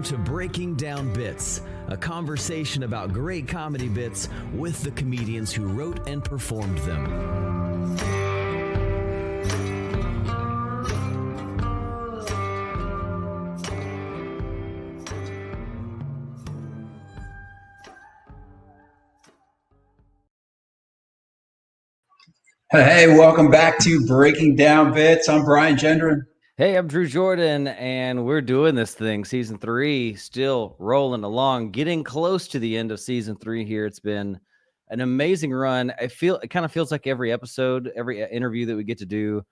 Welcome to Breaking Down Bits, a conversation about great comedy bits with the comedians who wrote and performed them. Hey, welcome back to Breaking Down Bits. I'm Brian Gendron. Hey, I'm Drew Jourdain, and we're doing this thing. Season 3 still rolling along, getting close to the end of season 3 here. It's been an amazing run. It kind of feels like every episode, every interview that we get to do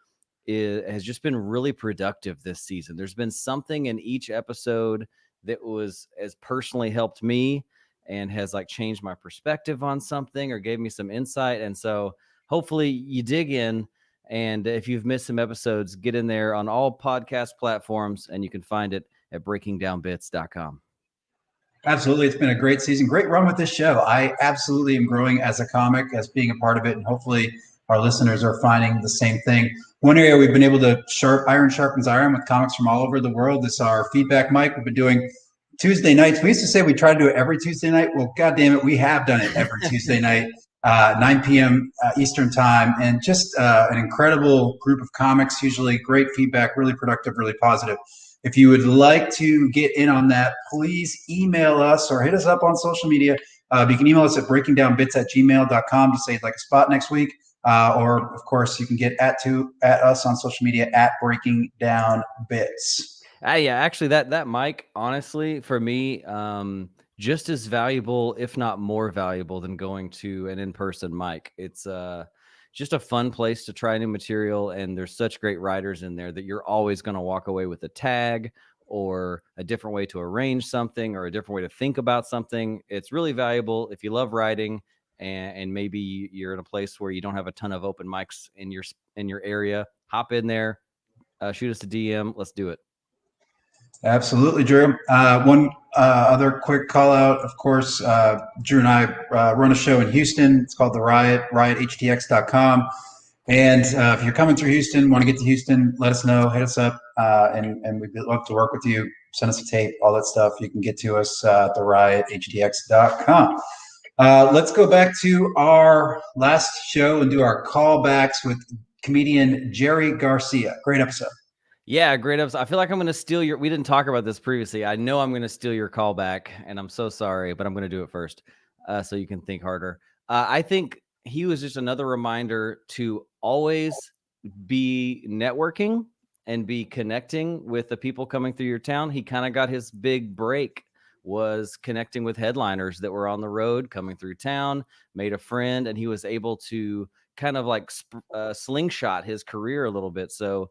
has just been really productive this season. There's been something in each episode that has personally helped me and has like changed my perspective on something or gave me some insight. And so hopefully you dig in. And if you've missed some episodes, get in there on all podcast platforms, and you can find it at breakingdownbits.com. Absolutely. It's been a great season, great run with this show. I absolutely am growing as a comic, as being a part of it, and hopefully our listeners are finding the same thing. One area we've been able to iron sharpens iron with comics from all over the world is our feedback mic. We've been doing Tuesday nights. We used to say we try to do it every Tuesday night. Well, God damn it, we have done it every Tuesday night. 9 p.m. Eastern time, and just an incredible group of comics, usually great feedback, really productive, really positive. If you would like to get in on that, please email us or hit us up on social media. You can email us at breakingdownbits@gmail.com to say you'd like a spot next week. Or, of course, you can get at us on social media at Breaking Down Bits. Yeah, actually, that mic, honestly, for me, just as valuable, if not more valuable, than going to an in-person mic. It's just a fun place to try new material, and there's such great writers in there that you're always going to walk away with a tag or a different way to arrange something or a different way to think about something. It's really valuable if you love writing and maybe you're in a place where you don't have a ton of open mics in your area. Hop in there, shoot us a DM. Let's do it. Absolutely, Drew. One other quick call out, of course, Drew and I run a show in Houston. It's called The Riot, riothtx.com. And if you're coming through Houston, want to get to Houston, let us know, hit us up, and we'd love to work with you. Send us a tape, all that stuff. You can get to us at theriothtx.com. Let's go back to our last show and do our callbacks with comedian Jerry Garcia. Great episode. Yeah, great episode. I feel like I'm going to steal we didn't talk about this previously. I know I'm going to steal your callback, and I'm so sorry, but I'm going to do it first so you can think harder. I think he was just another reminder to always be networking and be connecting with the people coming through your town. He kind of got his big break, was connecting with headliners that were on the road coming through town, made a friend, and he was able to kind of like slingshot his career a little bit. So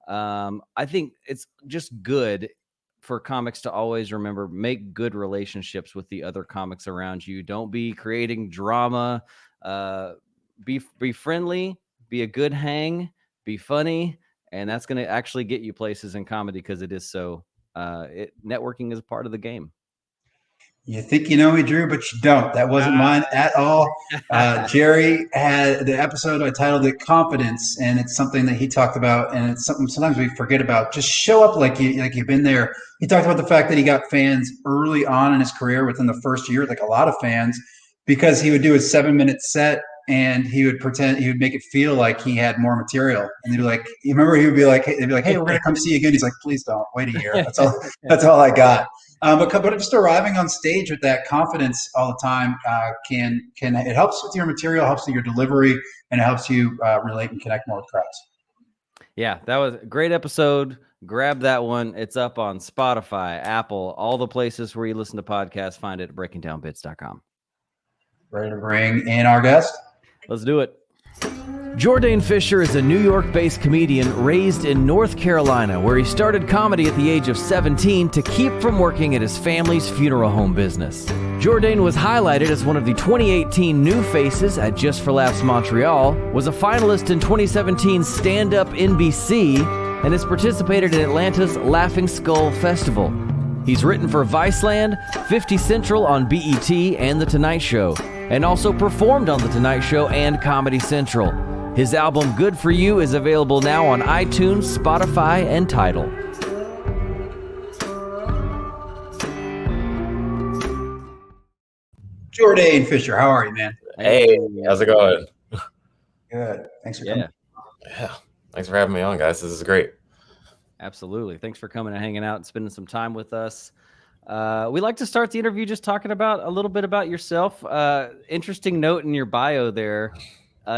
I think it's just good for comics to always remember, make good relationships with the other comics around you. Don't be creating drama. Be friendly, be a good hang, be funny, and that's going to actually get you places in comedy because it is so. Networking is a part of the game. You think you know me, Drew, but you don't. That wasn't mine at all. Jerry had the episode, I titled it Confidence, and it's something that he talked about, and it's something sometimes we forget about. Just show up like you've been there. He talked about the fact that he got fans early on in his career within the first year, like a lot of fans, because he would do a 7-minute set and he would make it feel like he had more material. And they'd be like, you remember they'd be like, hey, we're going to come see you again. He's like, please don't, wait a year. That's all I got. But just arriving on stage with that confidence all the time it helps with your material, helps with your delivery, and it helps you relate and connect more with crowds. Yeah, that was a great episode. Grab that one. It's up on Spotify, Apple, all the places where you listen to podcasts. Find it at breakingdownbits.com. Ready to bring in our guest? Let's do it. Jourdain Fisher is a New York-based comedian raised in North Carolina, where he started comedy at the age of 17 to keep from working at his family's funeral home business. Jourdain was highlighted as one of the 2018 New Faces at Just for Laughs Montreal, was a finalist in 2017's Stand Up NBC, and has participated in Atlanta's Laughing Skull Festival. He's written for Viceland, 50 Central on BET, and The Tonight Show, and also performed on The Tonight Show and Comedy Central. His album Good For You is available now on iTunes, Spotify, and Tidal. Jourdain Fisher, how are you, man? Hey, how's it going? Good. Thanks for coming. Yeah, thanks for having me on, guys. This is great. Absolutely. Thanks for coming and hanging out and spending some time with us. We like to start the interview just talking about a little bit about yourself. Interesting note in your bio there.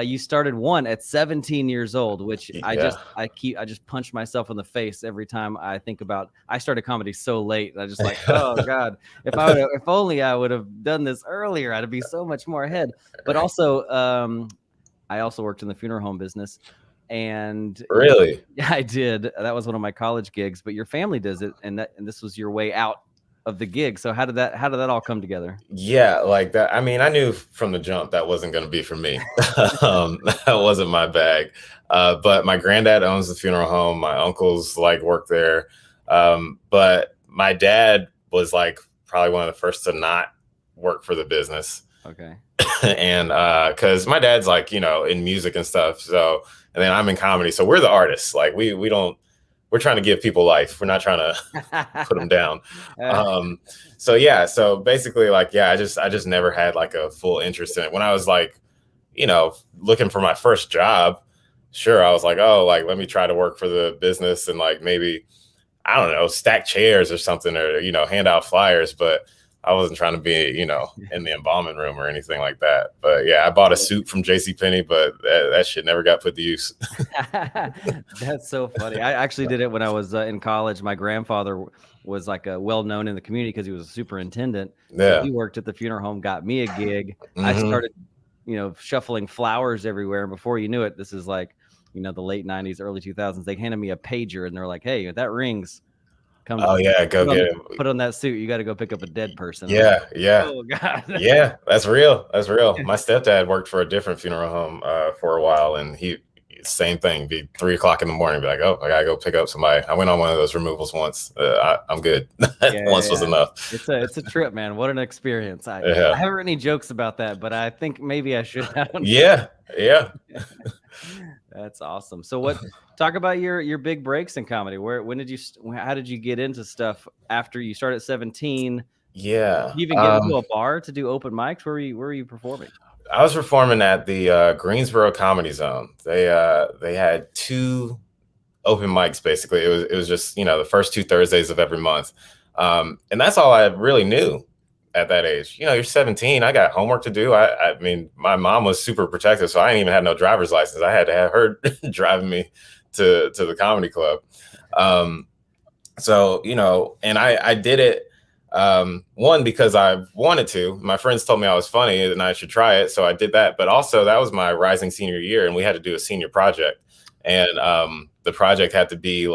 You started at 17 years old, which I just punch myself in the face every time I think about. I started comedy so late. I just like, oh God, if only I would have done this earlier, I'd be so much more ahead. But also, I also worked in the funeral home business. And really, yeah, I did. That was one of my college gigs. But your family does it, and this was your way out of the gig. So how did that all come together? Yeah, like that. I mean, I knew from the jump that wasn't going to be for me. That wasn't my bag. But my granddad owns the funeral home. My uncles work there. But my dad was probably one of the first to not work for the business. Okay. And because my dad's in music and stuff. So, and then I'm in comedy. So we're the artists. We're trying to give people life. We're not trying to put them down. So basically I just never had a full interest in it. When I was looking for my first job, sure, I was let me try to work for the business and maybe, I don't know, stack chairs or something, or, hand out flyers. But I wasn't trying to be, in the embalming room or anything like that. But yeah, I bought a suit from JCPenney, but that shit never got put to use. That's so funny. I actually did it when I was in college. My grandfather was well-known in the community because he was a superintendent. Yeah. So he worked at the funeral home, got me a gig. Mm-hmm. I started, shuffling flowers everywhere. And before you knew it, this is the late 90s, early 2000s. They handed me a pager and they're like, hey, if that rings, come go get it. Put on that suit. You got to go pick up a dead person. Yeah. Oh God. Yeah, that's real. My stepdad worked for a different funeral home for a while, and same thing. Be 3 o'clock in the morning. Be like, oh, I gotta go pick up somebody. I went on one of those removals once. I'm good. Once was enough. It's a trip, man. What an experience. I haven't written any jokes about that, but I think maybe I should have. Yeah. That's awesome. So talk about your big breaks in comedy. How did you get into stuff after you started at 17? Yeah. Did you even get into a bar to do open mics? Where were you performing? I was performing at the Greensboro Comedy Zone. They had 2 open mics, basically. It was just, the first 2 Thursdays of every month. And that's all I really knew at that age. You're 17. I got homework to do. I mean, my mom was super protective, so I didn't even have no driver's license. I had to have her driving me to the comedy club. And I did it. One, because I wanted to. My friends told me I was funny and I should try it, so I did that. But also, that was my rising senior year, and we had to do a senior project. And the project had to be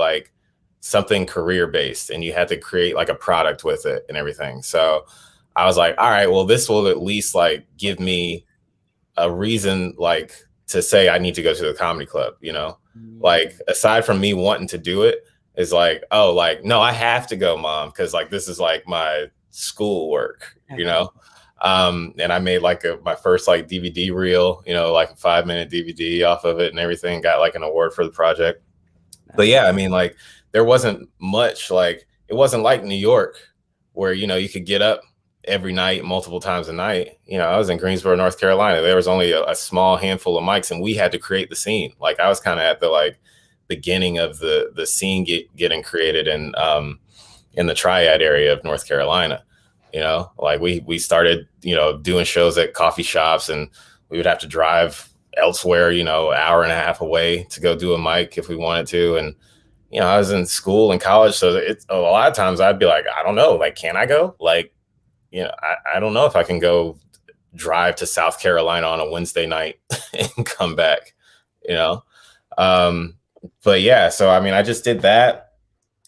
something career based, and you had to create a product with it and everything. So I was like, all right, well, this will at least give me a reason to say I need to go to the comedy club. Aside from me wanting to do it, is no, I have to go, Mom, because this is my school work, and I made my first DVD reel, a 5-minute DVD off of it and everything, got an award for the project. But yeah, I mean, there wasn't much, it wasn't like New York where, you could get up every night, multiple times a night. I was in Greensboro, North Carolina. There was only a small handful of mics, and we had to create the scene. I was kind of at the beginning of the scene getting created in the Triad area of North Carolina. We started doing shows at coffee shops, and we would have to drive elsewhere, hour and a half away to go do a mic if we wanted to. And I was in school and college, so it's a lot of times I'd be like, I don't know, can I go? I don't know if I can go drive to South Carolina on a Wednesday night and come back, But yeah, so I mean, I just did that,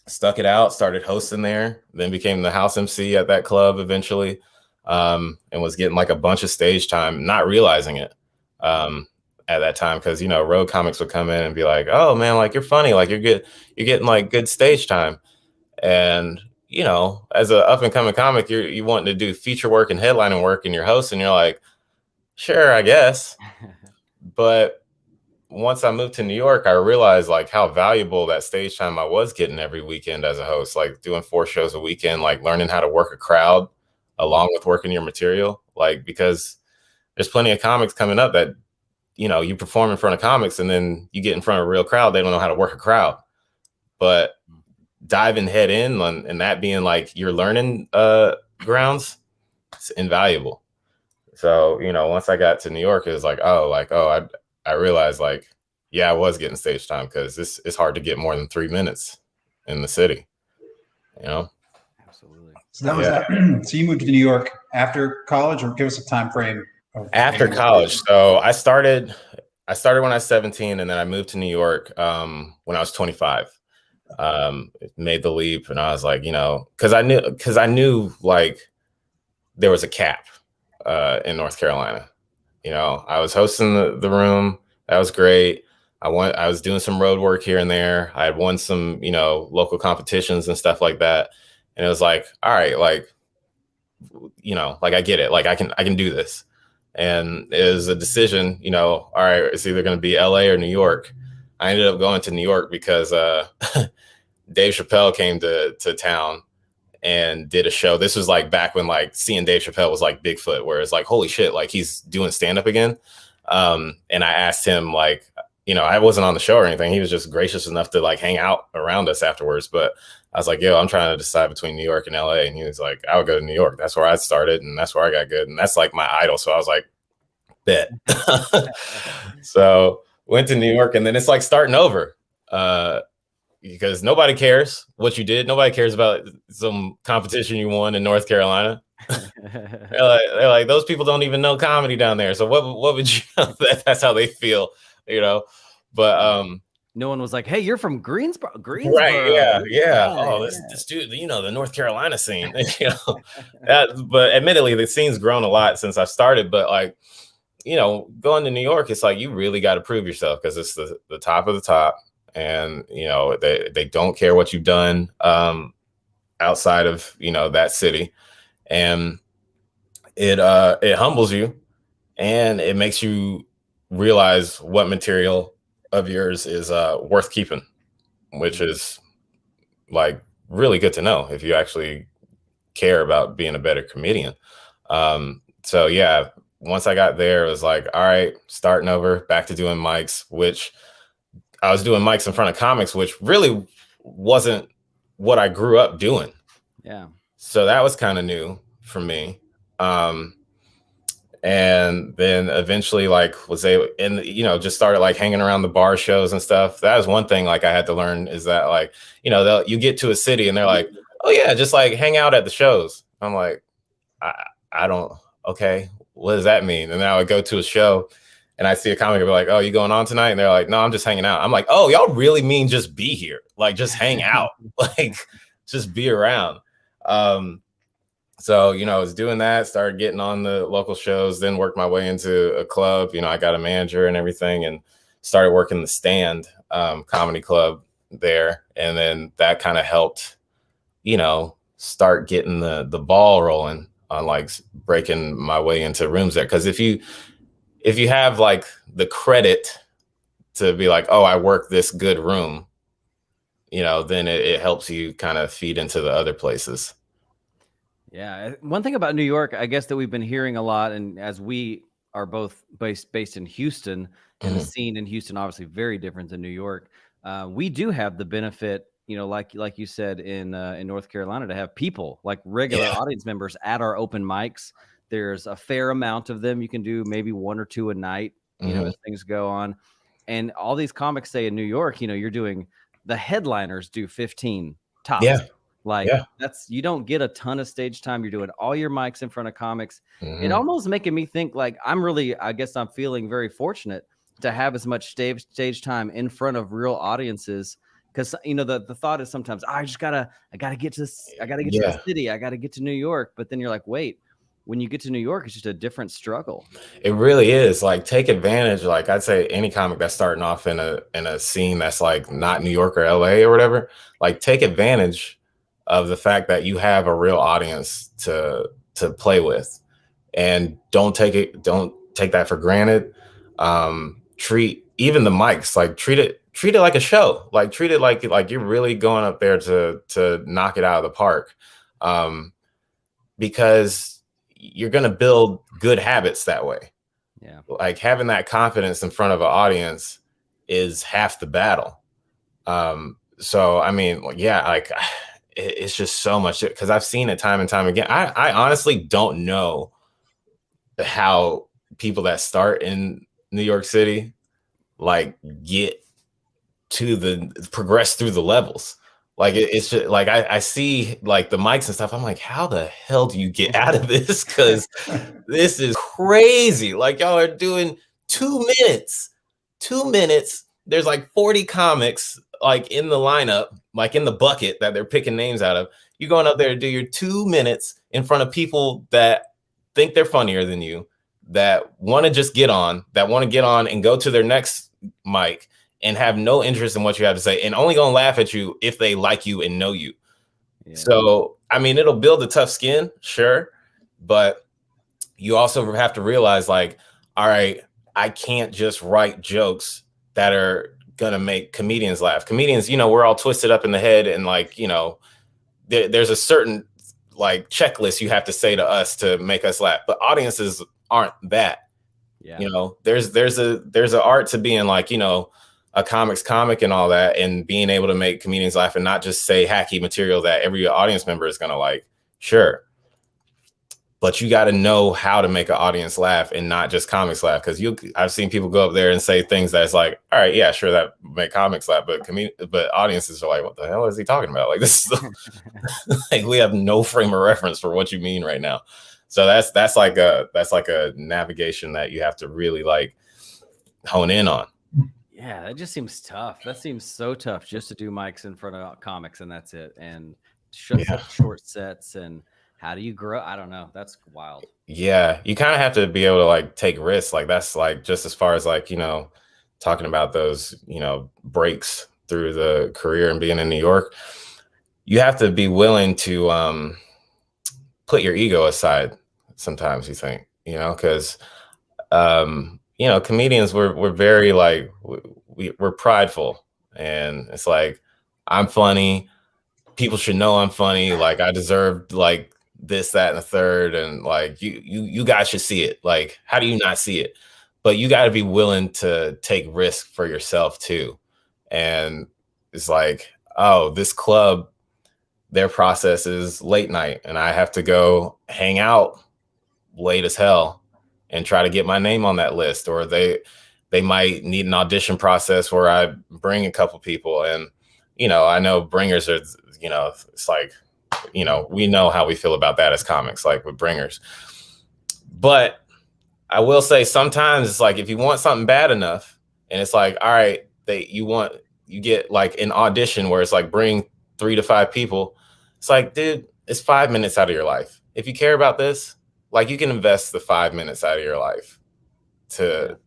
stuck it out, started hosting there, then became the house MC at that club eventually, and was getting a bunch of stage time, not realizing it at that time, because road comics would come in and be like, oh man, you're funny, you're getting good stage time. And as an up and coming comic, you wanting to do feature work and headlining work, and you're hosting, you're like, sure, I guess. But once I moved to New York, I realized how valuable that stage time I was getting every weekend as a host, doing 4 shows a weekend, learning how to work a crowd, along with working your material, like, because there's plenty of comics coming up that, you know, you perform in front of comics and then you get in front of a real crowd. They don't know how to work a crowd, but diving head in on, and that being like your learning grounds, it's invaluable. So, you know, once I got to New York, it was like, I realized, like, yeah, I was getting stage time, because it's hard to get more than 3 minutes in the city, you know? Absolutely. So that was so you moved to New York after college, or give us a time frame? After college. So I started when I was 17, and then I moved to New York when I was 25. Made the leap, and I was like, you know, because I knew like there was a cap in North Carolina. You know, I was hosting the room. That was great. I was doing some road work here and there. I had won some, you know, local competitions and stuff like that. And it was like, all right, like, you know, like, I get it. Like, I can do this. And it was a decision, you know, all right, it's either going to be LA or New York. I ended up going to New York because Dave Chappelle came to town and did a show. This was like back when like seeing Dave Chappelle was like Bigfoot, where it's like, holy shit, like he's doing stand up again. And I asked him, like, you know, I wasn't on the show or anything. He was just gracious enough to like hang out around us afterwards. But I was like, yo, I'm trying to decide between New York and LA. And he was like, I would go to New York. That's where I started, and that's where I got good. And that's like my idol. So I was like, bet. So went to New York, and then it's like starting over. Because nobody cares what you did. Nobody cares about some competition you won in North Carolina. they're like, those people don't even know comedy down there. So what would you? That's how they feel, you know. But no one was like, "Hey, you're from Greensboro." Right? Yeah. Oh, this dude, you know, the North Carolina scene. You know, but admittedly, the scene's grown a lot since I started. But like, you know, going to New York, it's like you really got to prove yourself, because it's the top of the top. And, you know, they don't care what you've done outside of, you know, that city. And it humbles you, and it makes you realize what material of yours is worth keeping, which is like really good to know if you actually care about being a better comedian. So yeah, once I got there, it was like, all right, starting over, back to doing mics, which I was doing mics in front of comics, which really wasn't what I grew up doing. Yeah. So that was kind of new for me. And then eventually, like, was able, and, you know, just started like hanging around the bar shows and stuff. That was one thing like I had to learn, is that, like, you know, you get to a city and they're like, oh yeah, just like hang out at the shows. I'm like, I don't, okay, what does that mean? And then I would go to a show and I see a comic and be like, oh, you going on tonight? And they're like, no, I'm just hanging out. I'm like, oh, y'all really mean just be here? Like, just hang out, like, just be around. So, you know, I was doing that, started getting on the local shows, then worked my way into a club. You know, I got a manager and everything, and started working the Stand comedy club there. And then that kind of helped, you know, start getting the ball rolling on like breaking my way into rooms there. Because if you have like the credit to be like, oh, I work this good room, you know, then it helps you kind of feed into the other places. Yeah. One thing about New York, I guess, that we've been hearing a lot, and as we are both based in Houston, and the scene in Houston obviously very different than New York, we do have the benefit, you know, like you said, in North Carolina, to have people like regular audience members at our open mics. There's a fair amount of them. You can do maybe one or two a night, you know, as things go on. And all these comics say in New York, you know, you're doing, the headliners do 15 tops. Yeah. Like that's, you don't get a ton of stage time. You're doing all your mics in front of comics. It almost making me think like I guess I'm feeling very fortunate to have as much stage time in front of real audiences. Because, you know, the thought is sometimes, I gotta get to this, I gotta get to the city, I gotta get to New York. But then you're like, wait, when you get to New York, it's just a different struggle. It really is. Like, take advantage. Like, I'd say any comic that's starting off in a scene that's like not New York or LA or whatever, like, take advantage of the fact that you have a real audience to play with, and don't take that for granted. Treat even the mics, like, treat it like a show. Like, treat it like you're really going up there to knock it out of the park. because you're going to build good habits that way. Yeah. Like having that confidence in front of an audience is half the battle. So, I mean, yeah, like it's just so much, because I've seen it time and time again. I honestly don't know how people that start in New York City like get to progress through the levels. Like it's just like I see like the mics and stuff. I'm like, how the hell do you get out of this? Because this is crazy. Like y'all are doing 2 minutes. 2 minutes. There's like 40 comics like in the lineup, like in the bucket that they're picking names out of. You're going up there to do your 2 minutes in front of people that think they're funnier than you, that want to just get on, and go to their next mic and have no interest in what you have to say, and only gonna laugh at you if they like you and know you. Yeah. So, I mean, it'll build a tough skin, sure, but you also have to realize, like, all right, I can't just write jokes that are gonna make comedians laugh. Comedians, you know, we're all twisted up in the head, and like, you know, there's a certain like checklist you have to say to us to make us laugh, but audiences aren't that. Yeah. You know, there's an art to being like, you know, a comic's comic and all that, and being able to make comedians laugh and not just say hacky material that every audience member is gonna like. Sure. But you got to know how to make an audience laugh and not just comics laugh. Because I've seen people go up there and say things that's like, all right, yeah, sure, that make comics laugh, but audiences are like, what the hell is he talking about? Like, this is like, we have no frame of reference for what you mean right now. So that's like a navigation that you have to really like hone in on. Yeah, that just seems tough. That seems so tough, just to do mics in front of comics and that's it, and short sets. And how do you grow? I don't know. That's wild. Yeah, you kind of have to be able to like take risks. Like that's like just as far as like, you know, talking about those, you know, breaks through the career and being in New York, you have to be willing to put your ego aside sometimes, you think, you know, because you know, comedians we're very like we're prideful, and it's like, I'm funny, people should know I'm funny, like I deserve like this, that, and the third, and like you guys should see it. Like, how do you not see it? But you got to be willing to take risk for yourself too. And it's like, oh, this club, their process is late night, and I have to go hang out late as hell and try to get my name on that list. Or they might need an audition process where I bring a couple people, and you know, I know bringers are, you know, it's like, you know, we know how we feel about that as comics, like with bringers. But I will say sometimes it's like, if you want something bad enough, and it's like, all right, you get like an audition where it's like, bring 3 to 5 people. It's like, dude, it's 5 minutes out of your life. If you care about this, like, you can invest the 5 minutes out of your life to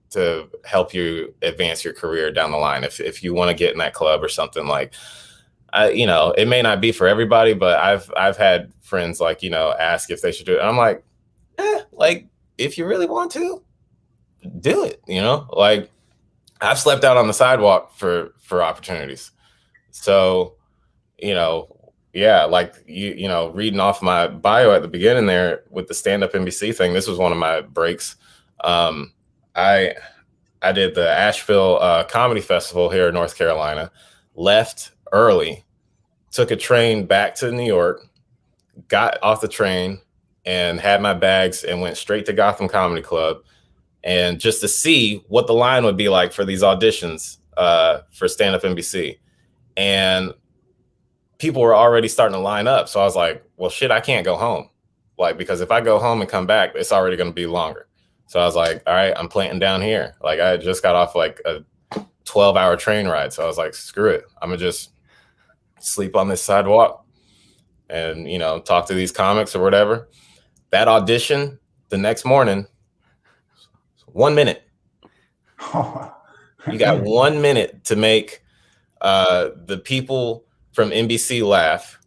help you advance your career down the line. If you want to get in that club or something, like, you know, it may not be for everybody, but I've had friends like, you know, ask if they should do it. And I'm like, like, if you really want to do it, you know, like, I've slept out on the sidewalk for opportunities. So, you know, yeah, like you know, reading off my bio at the beginning there with the Stand Up NBC thing, this was one of my breaks. I did the Asheville Comedy Festival here in North Carolina, left early, took a train back to New York, got off the train and had my bags and went straight to Gotham Comedy Club, and just to see what the line would be like for these auditions for Stand Up NBC. And people were already starting to line up. So I was like, well, shit, I can't go home. Like, because if I go home and come back, it's already going to be longer. So I was like, all right, I'm planting down here. Like, I just got off like a 12-hour train ride. So I was like, screw it. I'm going to just sleep on this sidewalk and, you know, talk to these comics or whatever. That audition the next morning, 1 minute. You got 1 minute to make the people from NBC laugh,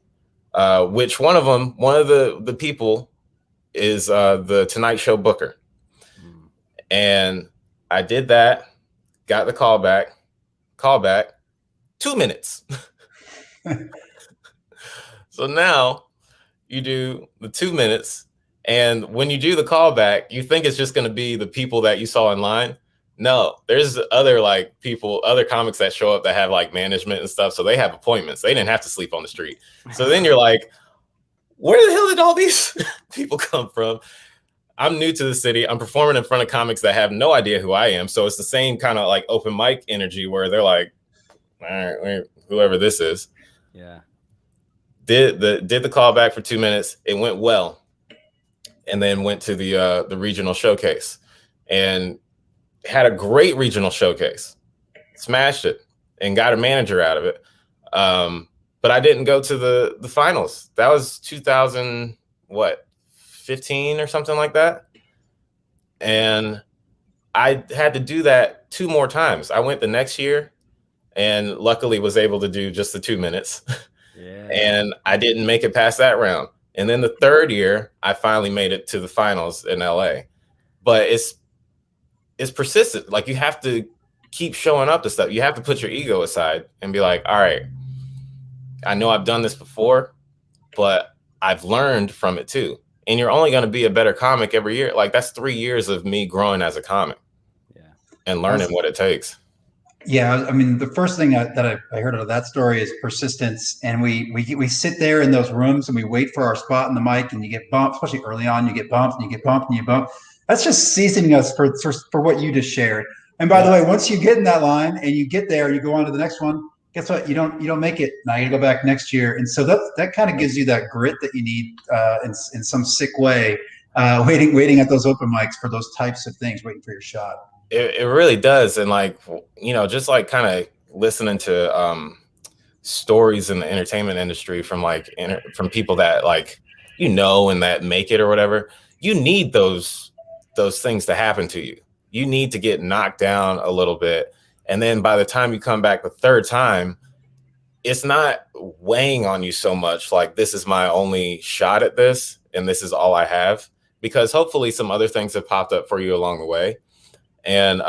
which one of the people is the Tonight Show booker. And I did that, got the call back, 2 minutes. So now you do the 2 minutes, and when you do the callback, you think it's just going to be the people that you saw in line. No, there's other like people, other comics that show up that have like management and stuff. So they have appointments. They didn't have to sleep on the street. So then you're like, where the hell did all these people come from? I'm new to the city. I'm performing in front of comics that have no idea who I am. So it's the same kind of like open mic energy where they're like, all right, whoever this is. Yeah. Did the callback for 2 minutes. It went well. And then went to the regional showcase and had a great regional showcase. Smashed it and got a manager out of it. But I didn't go to the finals. That was 2015 or something like that. And I had to do that 2 more times. I went the next year and luckily was able to do just the 2 minutes. Yeah. And I didn't make it past that round. And then the 3rd year, I finally made it to the finals in LA. But it's persistent. Like you have to keep showing up to stuff. You have to put your ego aside and be like, all right, I know I've done this before, but I've learned from it too. And you're only going to be a better comic every year. Like that's 3 years of me growing as a comic. Yeah. And learning what it takes. Yeah, I mean, the first thing that I heard out of that story is persistence, and we sit there in those rooms and we wait for our spot in the mic, and you get bumped, especially early on. You get bumped, and you get bumped, and you bump. That's just seasoning us for what you just shared. And by the way, once you get in that line and you get there, and you go on to the next one. Guess what? You don't make it. Now you go back next year, and so that kind of gives you that grit that you need in some sick way, waiting at those open mics for those types of things, waiting for your shot. It really does. And like, you know, just like kind of listening to stories in the entertainment industry from like from people that like, you know, and that make it or whatever, you need those things to happen to you. You need to get knocked down a little bit. And then by the time you come back the 3rd time, it's not weighing on you so much. Like, this is my only shot at this, and this is all I have, because hopefully some other things have popped up for you along the way. And,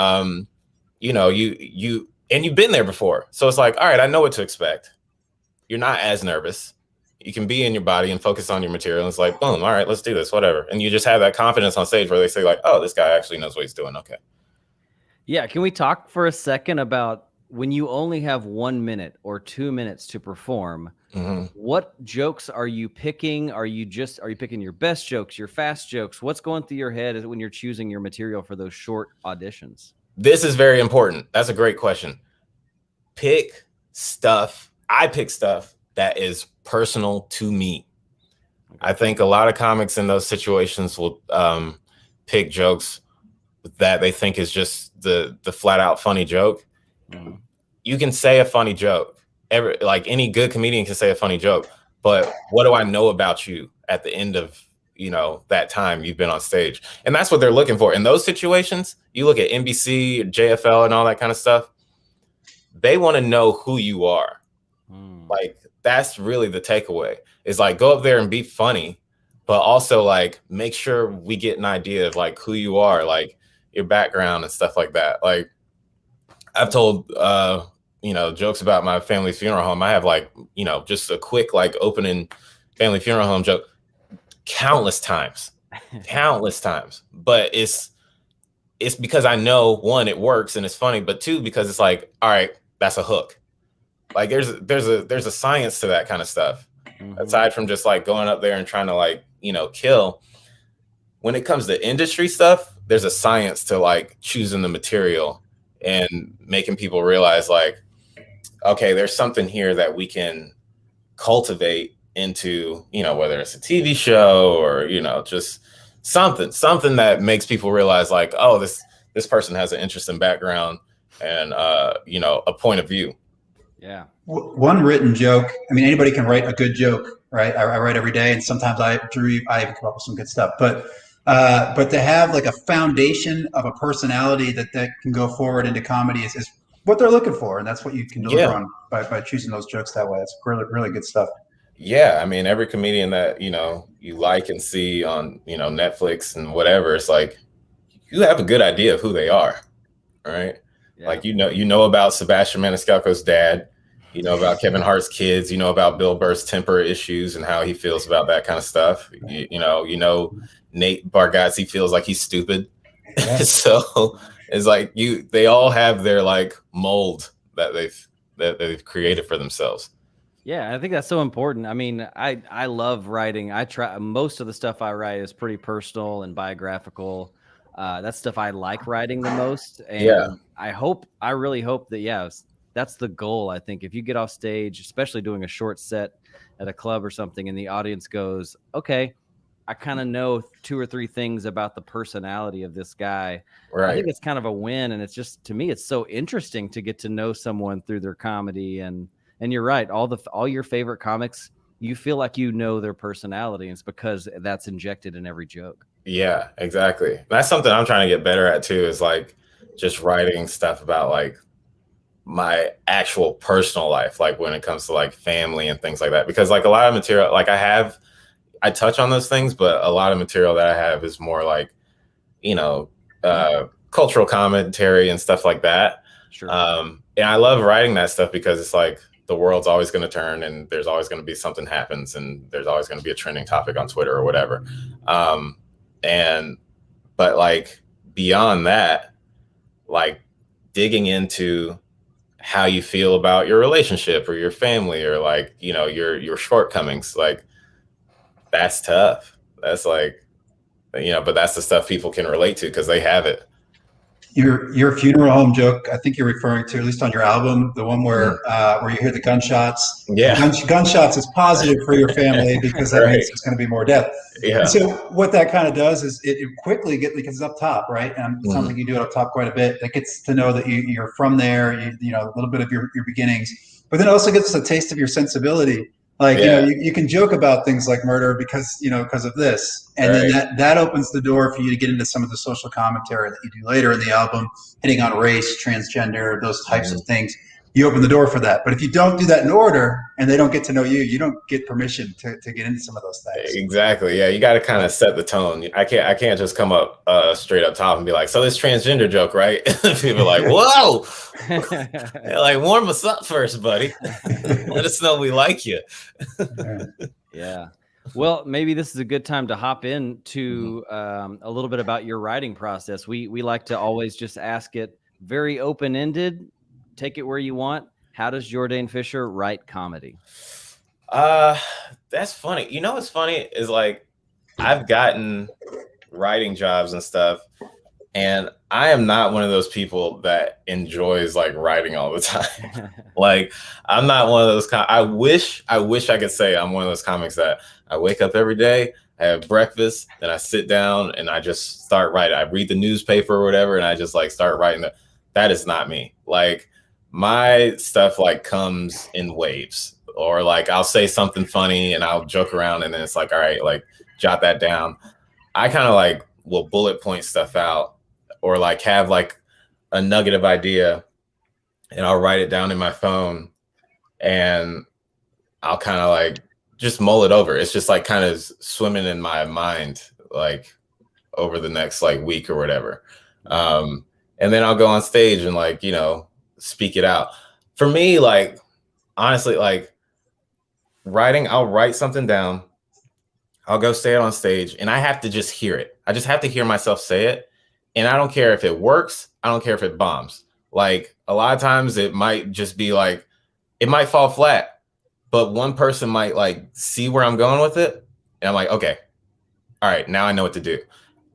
you know, you've been there before. So it's like, all right, I know what to expect. You're not as nervous. You can be in your body and focus on your material. And it's like, boom, all right, let's do this, whatever. And you just have that confidence on stage where they say like, oh, this guy actually knows what he's doing. Okay. Yeah. Can we talk for a second about when you only have 1 minute or 2 minutes to perform? Mm-hmm. What jokes are you picking? Are you picking your best jokes, your fast jokes? What's going through your head when you're choosing your material for those short auditions? This is very important. That's a great question. Pick stuff. I pick stuff that is personal to me. Okay. I think a lot of comics in those situations will pick jokes that they think is just the flat out funny joke. Mm-hmm. You can say a funny joke. Like any good comedian can say a funny joke, but what do I know about you at the end of, you know, that time you've been on stage? And that's what they're looking for. In those situations, you look at NBC, JFL and all that kind of stuff. They want to know who you are. Like, that's really the takeaway, is like, go up there and be funny, but also like make sure we get an idea of like who you are, like your background and stuff like that. Like, I've told, you know, jokes about my family's funeral home. I have like, you know, just a quick like opening family funeral home joke countless times. But it's because I know, 1, it works and it's funny, but 2, because it's like, all right, that's a hook. Like there's a science to that kind of stuff. Mm-hmm. Aside from just like going up there and trying to like, you know, kill. When it comes to industry stuff, there's a science to like choosing the material and making people realize like, okay, there's something here that we can cultivate into, you know, whether it's a TV show or, you know, just something that makes people realize like, oh, this person has an interesting background and, you know, a point of view. Yeah. One written joke. I mean, anybody can write a good joke, right? I write every day, and sometimes I even come up with some good stuff. But to have like a foundation of a personality that can go forward into comedy is what they're looking for, and that's what you can deliver on by choosing those jokes that way. It's really, really good stuff. Yeah, I mean, every comedian that, you know, you like and see on, you know, Netflix and whatever, it's like you have a good idea of who they are, right? Yeah. Like you know about Sebastian Maniscalco's dad. You know about Kevin Hart's kids. You know about Bill Burr's temper issues and how he feels about that kind of stuff. You know Nate Bargatze feels like he's stupid. Yeah. So it's like they all have their like mold that they've created for themselves. Yeah, I think that's so important. I mean, I love writing. I try most of the stuff I write is pretty personal and biographical. That's stuff I like writing the most. And Yeah. I really hope that, that's the goal. I think if you get off stage, especially doing a short set at a club or something, and the audience goes, okay, I kind of know 2 or 3 things about the personality of this guy. Right. I think it's kind of a win. And it's just, to me, it's so interesting to get to know someone through their comedy. And you're right. All your favorite comics, you feel like you know their personality. And it's because that's injected in every joke. Yeah, exactly. That's something I'm trying to get better at too, is like just writing stuff about like my actual personal life, like when it comes to like family and things like that. Because like a lot of material, like I touch on those things, but a lot of material that I have is more like, cultural commentary and stuff like that. Sure. And I love writing that stuff because it's like the world's always going to turn and there's always going to be something happens and there's always going to be a trending topic on Twitter or whatever. But like beyond that, like digging into how you feel about your relationship or your family or like, your shortcomings, like that's tough. That's like, but that's the stuff people can relate to because they have it. Your funeral home joke, I think you're referring to, at least on your album, the one where you hear the gunshots. Yeah. Gunshots is positive for your family because that means there's going to be more death. Yeah. And so what that kind of does is it quickly gets up top, right? And it sounds like you do it up top quite a bit. That gets to know that you're from there, a little bit of your beginnings, but then it also gets a taste of your sensibility. Like, you can joke about things like murder because of this. And then that opens the door for you to get into some of the social commentary that you do later in the album, hitting on race, transgender, those types of things. You open the door for that. But if you don't do that in order and they don't get to know you, you don't get permission to get into some of those things. Exactly. Yeah. You got to kind of set the tone. I can't just come up straight up top and be like, so this transgender joke, right? People are like, whoa, like warm us up first, buddy. Let us know we like you. Yeah. Well, maybe this is a good time to hop into a little bit about your writing process. We like to always just ask it very open-ended. Take it where you want. How does Jourdain Fisher write comedy? That's funny. What's funny is like I've gotten writing jobs and stuff, and I am not one of those people that enjoys like writing all the time. Like I'm not one of those. I wish I could say I'm one of those comics that I wake up every day, I have breakfast, then I sit down and I just start writing. I read the newspaper or whatever, and I just like start writing. That is not me. Like my stuff like comes in waves, or like I'll say something funny and I'll joke around, and then it's like, all right, like jot that down. I kind of like will bullet point stuff out, or like have like a nugget of idea and I'll write it down in my phone and I'll kind of like just mull it over. It's just like kind of swimming in my mind, like over the next like week or whatever. And then I'll go on stage and like, speak it out. For me, like, honestly, like writing, I'll write something down. I'll go say it on stage and I have to just hear it. I just have to hear myself say it. And I don't care if it works. I don't care if it bombs. Like a lot of times it might just be like, it might fall flat, but one person might like see where I'm going with it. And I'm like, okay, all right, now I know what to do.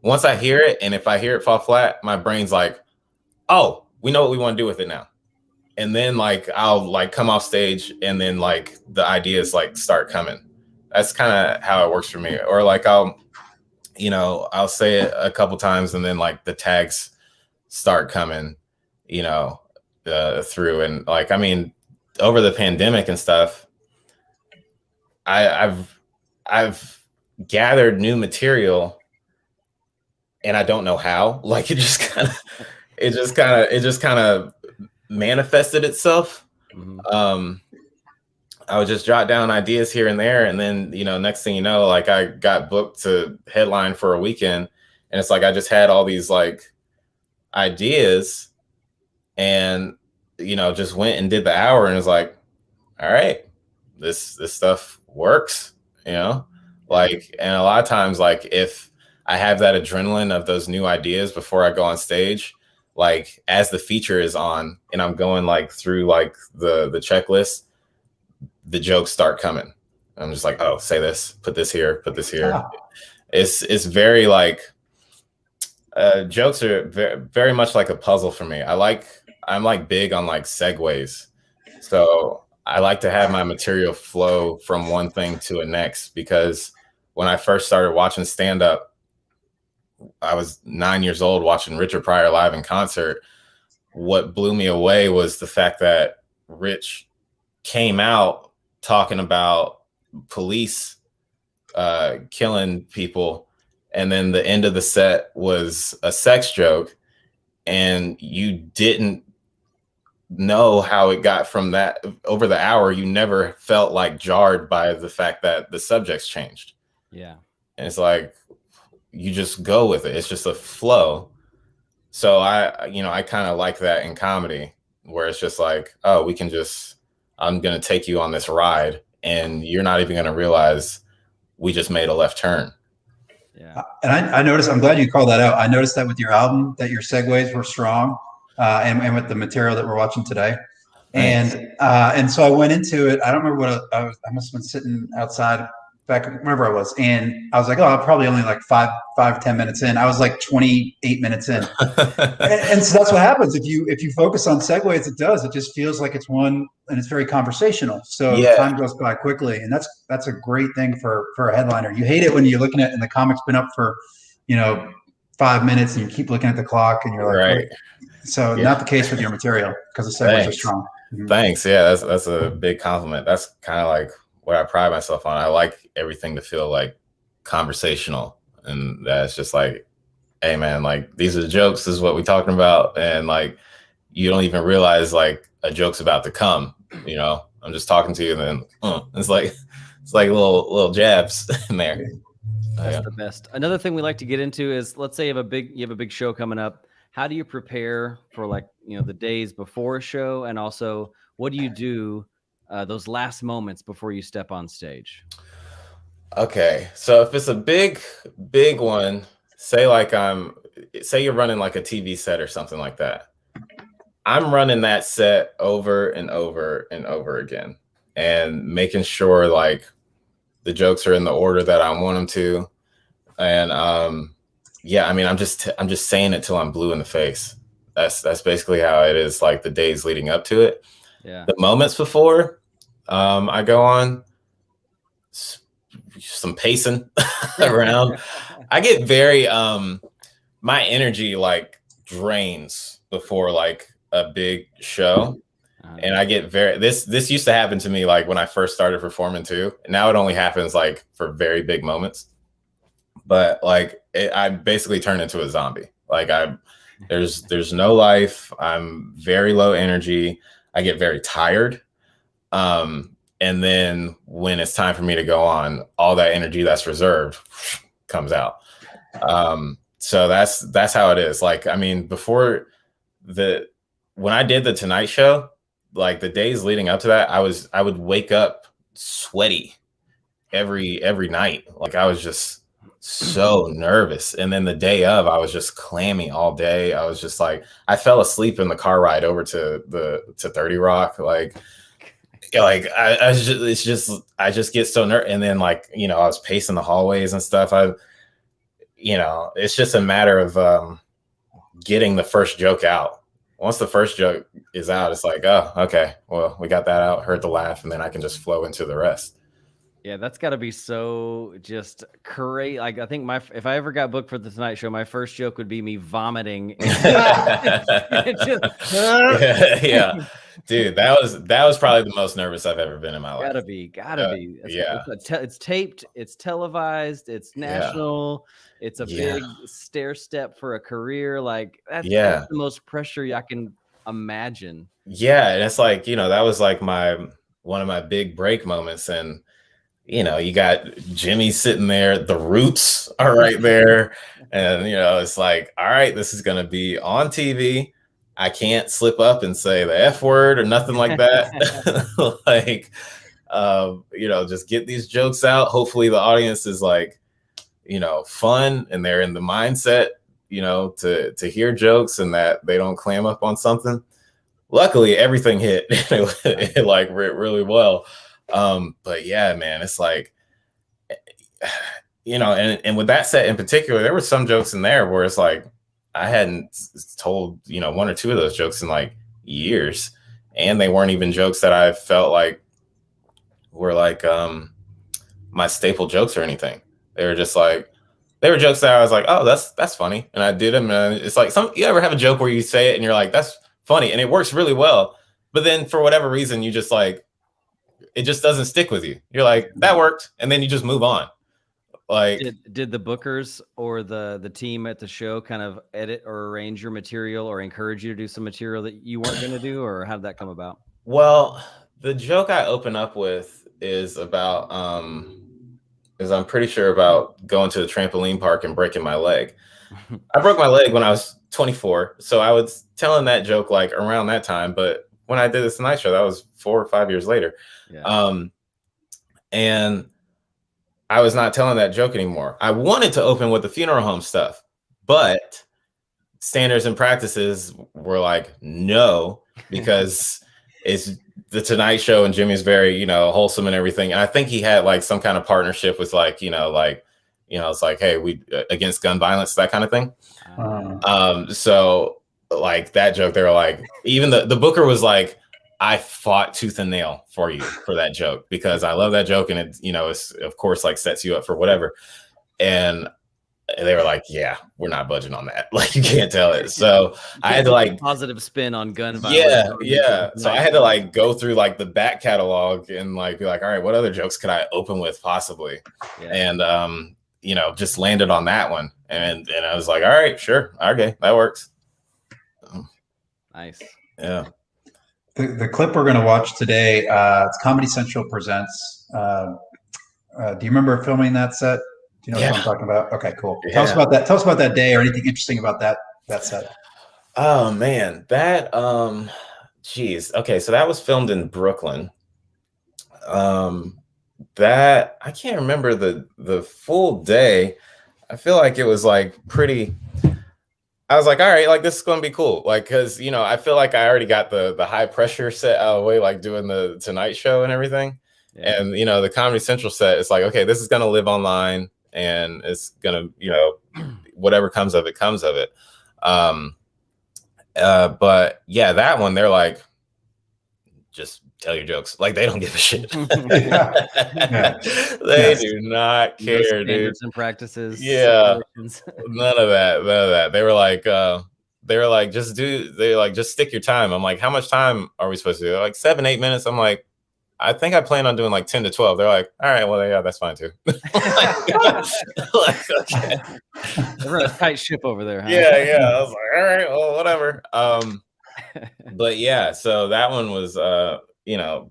Once I hear it, and if I hear it fall flat, my brain's like, oh, we know what we want to do with it now. And then like, I'll like come off stage and then like the ideas like start coming. That's kind of how it works for me. Or like, I'll say it a couple times and then like the tags start coming, through. And like, I mean, over the pandemic and stuff, I've gathered new material and I don't know how. Like it just kind of manifested itself. I would just jot down ideas here and there, and then next thing you know, like I got booked to headline for a weekend, and it's like I just had all these like ideas, and just went and did the hour, and it's like, all right, this stuff works, you know, like, and a lot of times, like if I have that adrenaline of those new ideas before I go on stage, like as the feature is on and I'm going like through like the checklist, the jokes start coming. I'm just like, oh, say this, put this here, put this here. Ah. It's very like jokes are very much like a puzzle for me. I'm like big on like segues. So I like to have my material flow from one thing to a next, because when I first started watching stand up, I was 9 years old watching Richard Pryor live in concert. What blew me away was the fact that Rich came out talking about police killing people, and then the end of the set was a sex joke, and you didn't know how it got from that over the hour. You never felt like jarred by the fact that the subjects changed. Yeah. And it's like, you just go with it. It's just a flow. So I kind of like that in comedy, where it's just like, oh, I'm going to take you on this ride and you're not even going to realize we just made a left turn. Yeah. And I noticed, I'm glad you called that out. I noticed that with your album, that your segues were strong, and with the material that we're watching today. Thanks. And so I went into it. I don't remember what I must have been sitting outside back wherever I was. And I was like, oh, I'm probably only like 10 minutes in. I was like 28 minutes in. and so that's what happens. If you focus on segues, it does. It just feels like it's one, and it's very conversational. So time goes by quickly. And that's a great thing for a headliner. You hate it when you're looking at, and the comic's been up for, 5 minutes, and you keep looking at the clock and you're like, right. So not the case with your material, because the segues are strong. Mm-hmm. Thanks. Yeah, that's a big compliment. That's kind of like what I pride myself on. I like everything to feel like conversational, and that's just like, hey man, like these are the jokes, this is what we're talking about, and like you don't even realize like a joke's about to come. I'm just talking to you, and then it's like little jabs in there. That's the best. Another thing we like to get into is, let's say you have a big show coming up. How do you prepare for the days before a show, and also what do you do those last moments before you step on stage? Okay, so if it's a big one, say you're running like a TV set or something like that, I'm running that set over and over and over again, and making sure like the jokes are in the order that I want them to, and I'm just saying it till I'm blue in the face. That's basically how it is, like the days leading up to it. Yeah. The moments before I go on, some pacing around. I get very my energy like drains before like a big show. And I get this used to happen to me like when I first started performing too. Now it only happens like for very big moments. But like I basically turn into a zombie. Like there's no life. I'm very low energy. I get very tired. And then when it's time for me to go on, all that energy that's reserved comes out. So that's how it is. Like, I mean, when I did the Tonight Show, like the days leading up to that, I would wake up sweaty every night. Like I was just so nervous. And then the day of, I was just clammy all day. I was just like, I fell asleep in the car ride over to 30 Rock. I just get so nervous. And then I was pacing the hallways and stuff. It's just a matter of getting the first joke out. Once the first joke is out, it's like, oh, okay, well, we got that out, heard the laugh, and then I can just flow into the rest. Yeah, that's got to be so just crazy. Like, I think if I ever got booked for the Tonight Show, my first joke would be me vomiting. Yeah, dude, that was probably the most nervous I've ever been in my life. Gotta be. Yeah, it's taped, it's televised, it's national. Yeah. It's a big stair step for a career. Like that's the most pressure I can imagine. Yeah, and it's like that was like one of my big break moments, and you got Jimmy sitting there, the Roots are right there, and it's like, all right, this is gonna be on TV, I can't slip up and say the F word or nothing like that. Like, you know, just get these jokes out. Hopefully the audience is like, you know, fun and they're in the mindset, you know, to hear jokes and that they don't clam up on something. Luckily, everything hit it like really well. But yeah, man, it's like, you know, and with that set in particular, there were some jokes in there where it's like, I hadn't told, you know, one or two of those jokes in like years. And they weren't even jokes that I felt like were like my staple jokes or anything. They were just like, they were jokes that I was like, oh, that's funny. And I did them. And it's like, you ever have a joke where you say it and you're like, that's funny. And it works really well. But then for whatever reason, you just like, it just doesn't stick with you. You're like, that worked. And then you just move on. Like, did the bookers or the team at the show kind of edit or arrange your material or encourage you to do some material that you weren't going to do, or how did that come about? Well, the joke I open up with is about, is I'm pretty sure about going to the trampoline park and breaking my leg. I broke my leg when I was 24. So I was telling that joke like around that time. But when I did this Tonight Show, that was 4 or 5 years later. Yeah. And I was not telling that joke anymore. I wanted to open with the funeral home stuff, but standards and practices were like, no, because it's the Tonight Show and Jimmy's very, you know, wholesome and everything. And I think he had like some kind of partnership with like, it's like, hey, we against gun violence, that kind of thing. So like that joke, they were like, even the booker was like, I fought tooth and nail for you for that joke because I love that joke. And it, you know, it's of course like sets you up for whatever. And they were like, yeah, we're not budging on that. Like you can't tell it. So I had to like positive spin on gun violence. Yeah. So I had to like go through like the back catalog and like be like, all right, what other jokes could I open with possibly? Yeah. And you know, just landed on that one. And I was like, all right, sure. Okay, that works. Nice. Yeah. The clip we're going to watch today, it's Comedy Central Presents. Do you remember filming that set? Do you know what I'm talking about? Okay, cool. Yeah. Tell us about that. Tell us about that day or anything interesting about that set. Oh man, that geez. Okay, so that was filmed in Brooklyn. That I can't remember the full day. I feel like it was like pretty. I was like, all right, like this is gonna be cool. Like, cause you know, I feel like I already got the high pressure set out of the way, like doing the Tonight Show and everything. Yeah. And you know, the Comedy Central set, it's like, okay, this is gonna live online and it's gonna, you know, whatever comes of it, comes of it. But yeah, that one, they're like, just tell your jokes. Like they don't give a shit. They do not care, standards dude. And practices. Yeah, none of that. They were like, just stick your time. I'm like, how much time are we supposed to do? They're like 7-8 minutes. I'm like, I think I plan on doing like 10 to 12. They're like, all right, well, yeah, that's fine too. Like, okay. We're a tight ship over there. Huh? Yeah. I was like, all right, well, whatever. But yeah, so that one was, you know,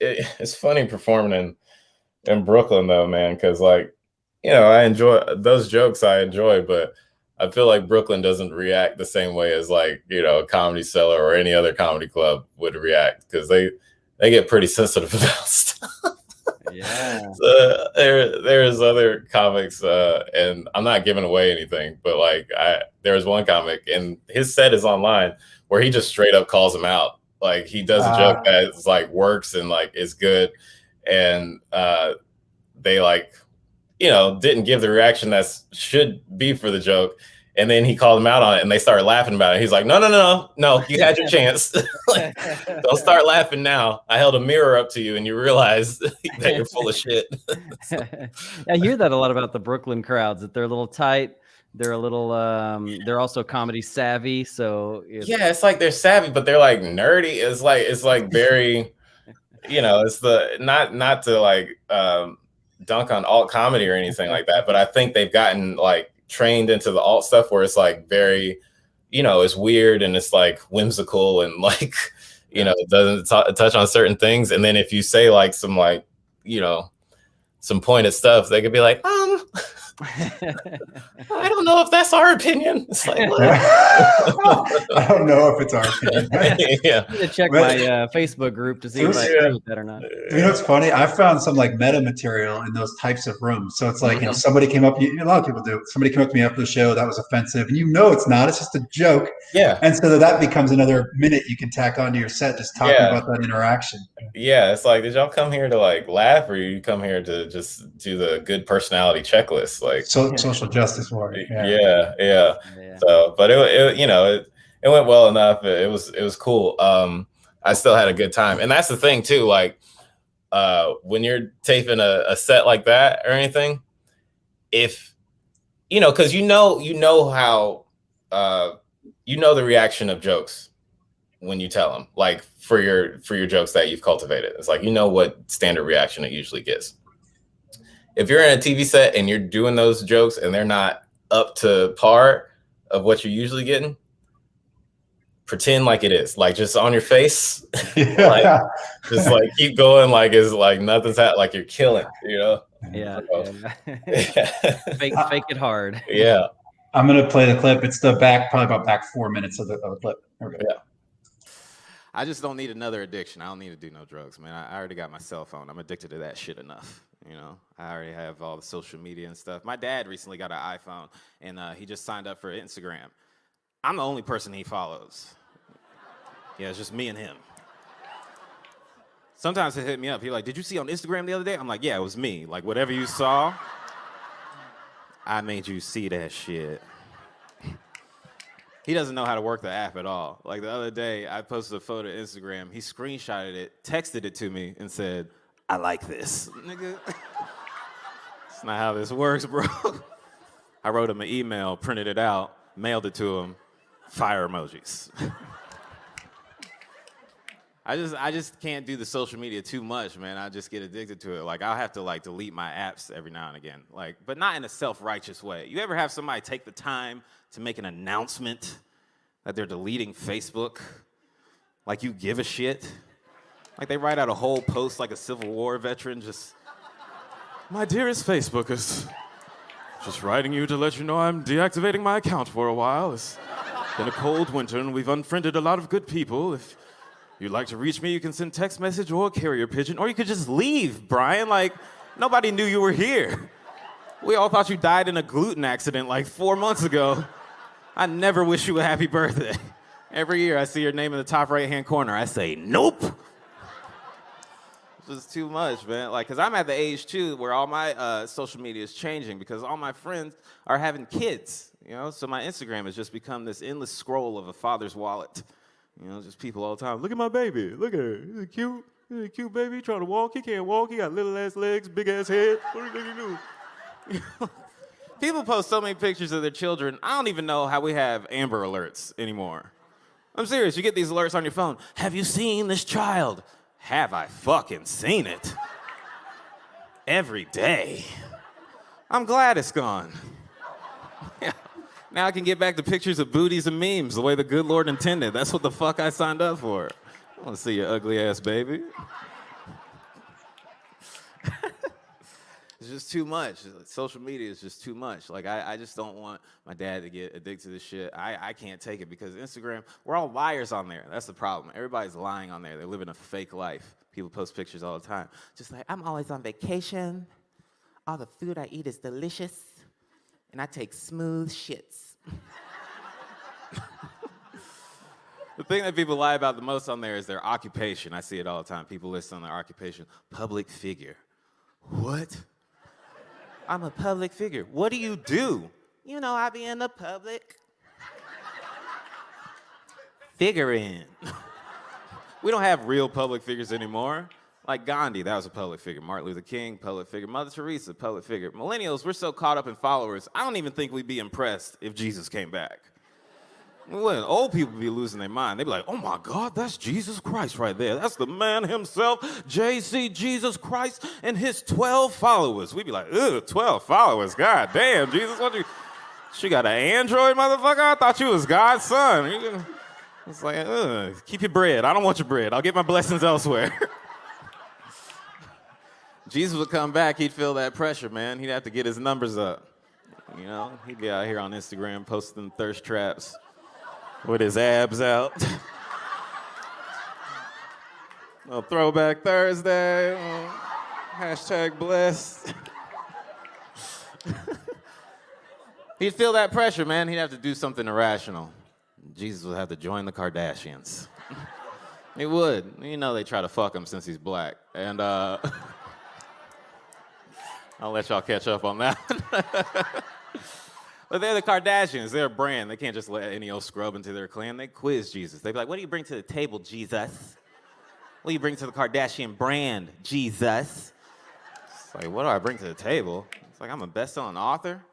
it's funny performing in Brooklyn though, man. Cause like, you know, I enjoy those jokes but I feel like Brooklyn doesn't react the same way as like, you know, a Comedy Cellar or any other comedy club would react. Cause they get pretty sensitive about stuff. Yeah. So there's other comics, and I'm not giving away anything, but like there was one comic and his set is online where he just straight up calls him out. Like he does a joke that is like works and like is good. And they like, you know, didn't give the reaction that should be for the joke. And then he called him out on it and they started laughing about it. He's like, no, you had your chance. Like, don't start laughing now. I held a mirror up to you and you realize that you're full of shit. I hear that a lot about the Brooklyn crowds, that they're a little tight. They're a little, they're also comedy savvy. So yeah, it's like they're savvy, but they're like nerdy. It's like very, you know, it's the, not to like dunk on alt comedy or anything like that. But I think they've gotten like trained into the alt stuff where it's like very, you know, it's weird and it's like whimsical and like, you know, it doesn't touch on certain things. And then if you say like some like, you know, some pointed stuff, they could be like, I don't know if that's our opinion. It's like, I don't know if it's our opinion. yeah. I'm gonna check my Facebook group to see if I agree with that or not. You know what's funny? I found some like meta material in those types of rooms. So it's like, you know, somebody came up, a lot of people do. Somebody came up to me after the show that was offensive, and you know it's not. It's just a joke. Yeah. And so that becomes another minute you can tack onto your set, just talking about that interaction. Yeah, it's like, did y'all come here to like laugh, or you come here to just do the good personality checklist? Like, social justice warrior. Yeah. So, but it you know, it went well enough. It was cool. I still had a good time, and that's the thing too. Like, when you're taping a set like that or anything, if you know, because you know how you know the reaction of jokes when you tell them, like for your jokes that you've cultivated. It's like, you know what standard reaction it usually gets. If you're in a TV set and you're doing those jokes and they're not up to par of what you're usually getting, pretend like it is, like just on your face, like just like keep going, like it's like nothing's happened, like you're killing, you know? Yeah. Yeah. Fake it hard. Yeah. I'm gonna play the clip. It's probably about back 4 minutes of the clip. Okay. Yeah. I just don't need another addiction. I don't need to do no drugs, man. I already got my cell phone. I'm addicted to that shit enough. You know, I already have all the social media and stuff. My dad recently got an iPhone, and he just signed up for Instagram. I'm the only person he follows. Yeah, it's just me and him. Sometimes he'll hit me up. He's like, did you see on Instagram the other day? I'm like, yeah, it was me. Like, whatever you saw, I made you see that shit. He doesn't know how to work the app at all. Like the other day, I posted a photo to Instagram. He screenshotted it, texted it to me, and said, I like this. Nigga, that's not how this works, bro. I wrote him an email, printed it out, mailed it to him, fire emojis. I just can't do the social media too much, man. I just get addicted to it. Like, I'll have to, like, delete my apps every now and again. Like, but not in a self-righteous way. You ever have somebody take the time to make an announcement that they're deleting Facebook? Like, you give a shit? Like, they write out a whole post like a Civil War veteran, just, my dearest Facebook is just writing you to let you know I'm deactivating my account for a while. It's been a cold winter, and we've unfriended a lot of good people. If you'd like to reach me, you can send text message or a carrier pigeon, or you could just leave, Brian. Like, nobody knew you were here. We all thought you died in a gluten accident like 4 months ago. I never wish you a happy birthday. Every year I see your name in the top right-hand corner. I say, nope. It's just too much, man. Like, because I'm at the age, too, where all my social media is changing because all my friends are having kids, you know? So my Instagram has just become this endless scroll of a father's wallet. You know, just people all the time. Look at my baby. Look at her. Isn't it cute? Isn't it cute, baby? Trying to walk. He can't walk. He got little ass legs, big ass head. What do you think he do? People post so many pictures of their children. I don't even know how we have Amber Alerts anymore. I'm serious. You get these alerts on your phone. Have you seen this child? Have I fucking seen it? Every day. I'm glad it's gone. Now I can get back to pictures of booties and memes the way the good Lord intended. That's what the fuck I signed up for. I want to see your ugly ass baby. It's just too much. Social media is just too much. Like, I just don't want my dad to get addicted to this shit. I can't take it because Instagram, we're all liars on there. That's the problem. Everybody's lying on there. They're living a fake life. People post pictures all the time. Just like, I'm always on vacation. All the food I eat is delicious. And I take smooth shits. The thing that people lie about the most on there is their occupation. I see it all the time. People list on their occupation, public figure. What? I'm a public figure. What do you do? You know, I be in the public. Figuring. We don't have real public figures anymore. Like Gandhi, that was a public figure. Martin Luther King, public figure. Mother Teresa, public figure. Millennials, we're so caught up in followers, I don't even think we'd be impressed if Jesus came back. When old people be losing their mind, they be like, oh my God, that's Jesus Christ right there. That's the man himself, JC Jesus Christ, and his 12 followers. We'd be like, ugh, 12 followers, God damn, Jesus, what you, she got an Android, motherfucker? I thought you was God's son. It's like, ugh, keep your bread. I don't want your bread. I'll get my blessings elsewhere. Jesus would come back, he'd feel that pressure, man. He'd have to get his numbers up. You know, he'd be out here on Instagram posting thirst traps with his abs out. Oh, Throwback Thursday. Hashtag blessed. He'd feel that pressure, man. He'd have to do something irrational. Jesus would have to join the Kardashians. He would. You know they try to fuck him since he's black. And I'll let y'all catch up on that. But they're the Kardashians. They're a brand. They can't just let any old scrub into their clan. They quiz Jesus. They be like, what do you bring to the table, Jesus? What do you bring to the Kardashian brand, Jesus? It's like, what do I bring to the table? It's like, I'm a best-selling author.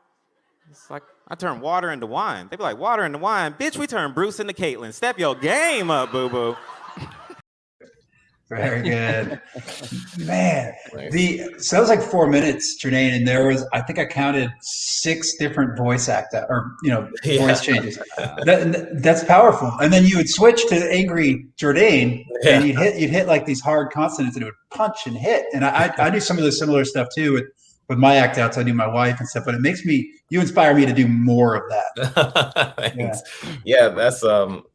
It's like, I turn water into wine. They be like, water into wine? Bitch, we turn Bruce into Caitlyn. Step your game up, boo-boo. Very good. Man, so that was like 4 minutes, Jourdain, and there was, I think I counted 6 different voice voice changes. That's powerful. And then you would switch to angry Jourdain, and you'd hit like these hard consonants, and it would punch and hit. And I do some of the similar stuff too with my act outs. I do my wife and stuff, but you inspire me to do more of that. Yeah, that's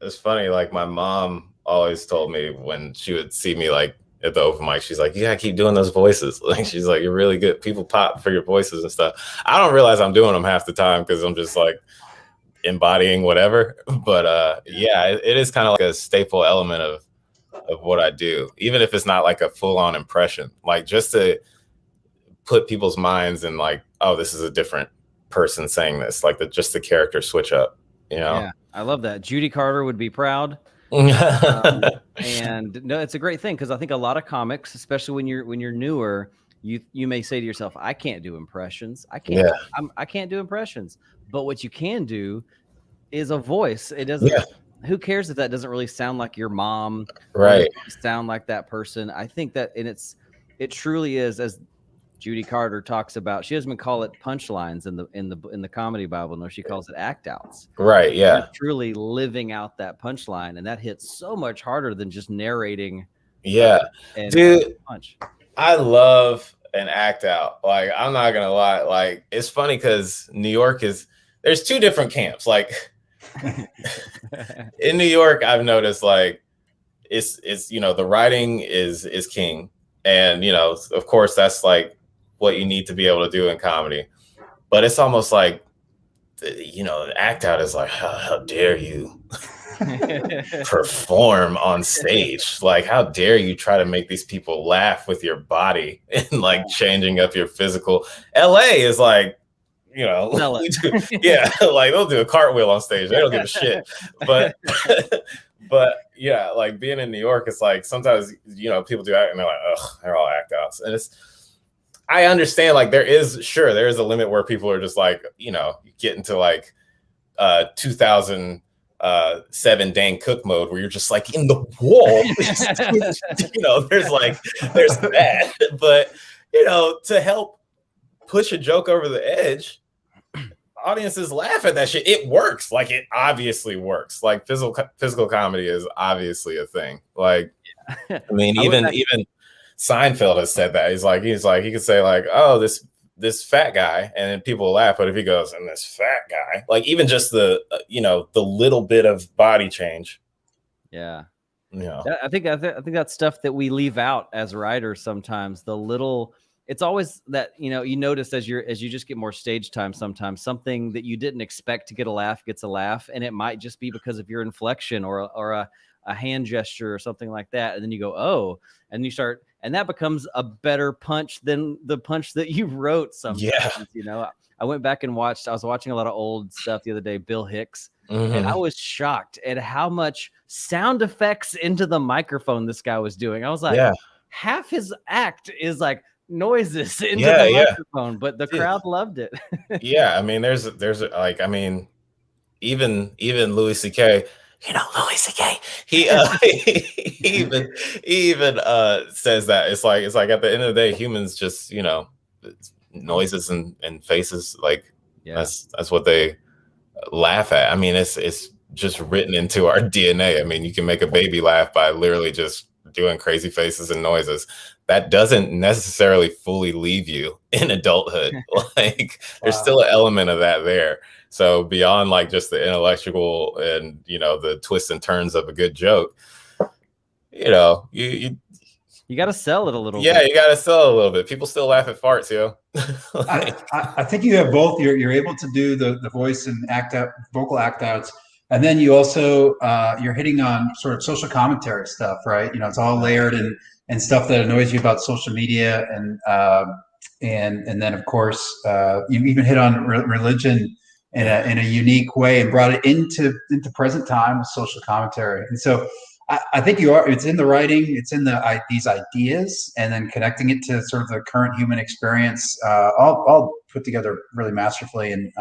it's funny. Like my mom always told me when she would see me like at the open mic, she's like, you gotta keep doing those voices. Like she's like, you're really good. People pop for your voices and stuff. I don't realize I'm doing them half the time because I'm just like embodying whatever. But yeah, it is kind of like a staple element of what I do, even if it's not like a full-on impression, like just to put people's minds in like, oh, this is a different person saying this, like just the character switch up, you know? Yeah, I love that. Judy Carter would be proud. And no, it's a great thing because I think a lot of comics, especially when you're newer, you may say to yourself, I can't do impressions. I can't do impressions. But what you can do is a voice. It doesn't. Yeah. Who cares if that doesn't really sound like your mom? Right. Sound like that person. I think that, and it truly is, as Judy Carter talks about. She doesn't even call it punchlines in the comedy Bible. No, she calls it act outs. Right. Yeah. You're truly living out that punchline, and that hits so much harder than just narrating. Yeah, dude. Punch. I love an act out. Like I'm not gonna lie. Like it's funny because New York there's 2 different camps. Like in New York, I've noticed like it's the writing is king, and of course that's like what you need to be able to do in comedy. But it's almost like, the act out is like, how dare you perform on stage? Like, how dare you try to make these people laugh with your body and like changing up your physical. LA is like, like they'll do a cartwheel on stage. They don't give a shit. But yeah, like being in New York, it's like sometimes, people do act and they're like, ugh, they're all act outs. And I understand, like, there is a limit where people are just like, you get into like 2007 Dane Cook mode where you're just like in the wall. there's that. But, to help push a joke over the edge, audiences laugh at that shit. It works. Like, it obviously works. Like, physical comedy is obviously a thing. Like, I mean, even Seinfeld has said that. He's like, he could say like, oh, this fat guy, and then people will laugh. But if he goes, and this fat guy, like even just the little bit of body change. Yeah. I think that's stuff that we leave out as writers sometimes. It's always that, you notice as you just get more stage time, sometimes something that you didn't expect to get a laugh gets a laugh. And it might just be because of your inflection or a hand gesture or something like that. And then you go, oh, and you start, and that becomes a better punch than the punch that you wrote sometimes. Yeah. I went back and I was watching a lot of old stuff the other day, Bill Hicks, and I was shocked at how much sound effects into the microphone this guy was doing. I was like, half his act is like noises into the microphone, but the crowd loved it. Yeah. I mean, there's like, I mean, even Louis C.K., Louis C.K. He even says that it's like at the end of the day, humans just noises and faces, like that's what they laugh at. I mean, it's just written into our DNA. I mean, you can make a baby laugh by literally just doing crazy faces and noises. that doesn't necessarily fully leave you in adulthood. Like there's still an element of that there. So beyond like just the intellectual and, you know, the twists and turns of a good joke, you know, you got to sell it a little yeah, bit. you got to sell it a little bit. People still laugh at farts, yo. I think you have both. You're able to do the voice and vocal act outs, and then you also you're hitting on sort of social commentary stuff, right? You know, it's all layered and stuff that annoys you about social media, and then of course you even hit on religion in a unique way and brought it into present time with social commentary. And so I think it's in the writing, it's in these ideas, and then connecting it to sort of the current human experience, all put together really masterfully and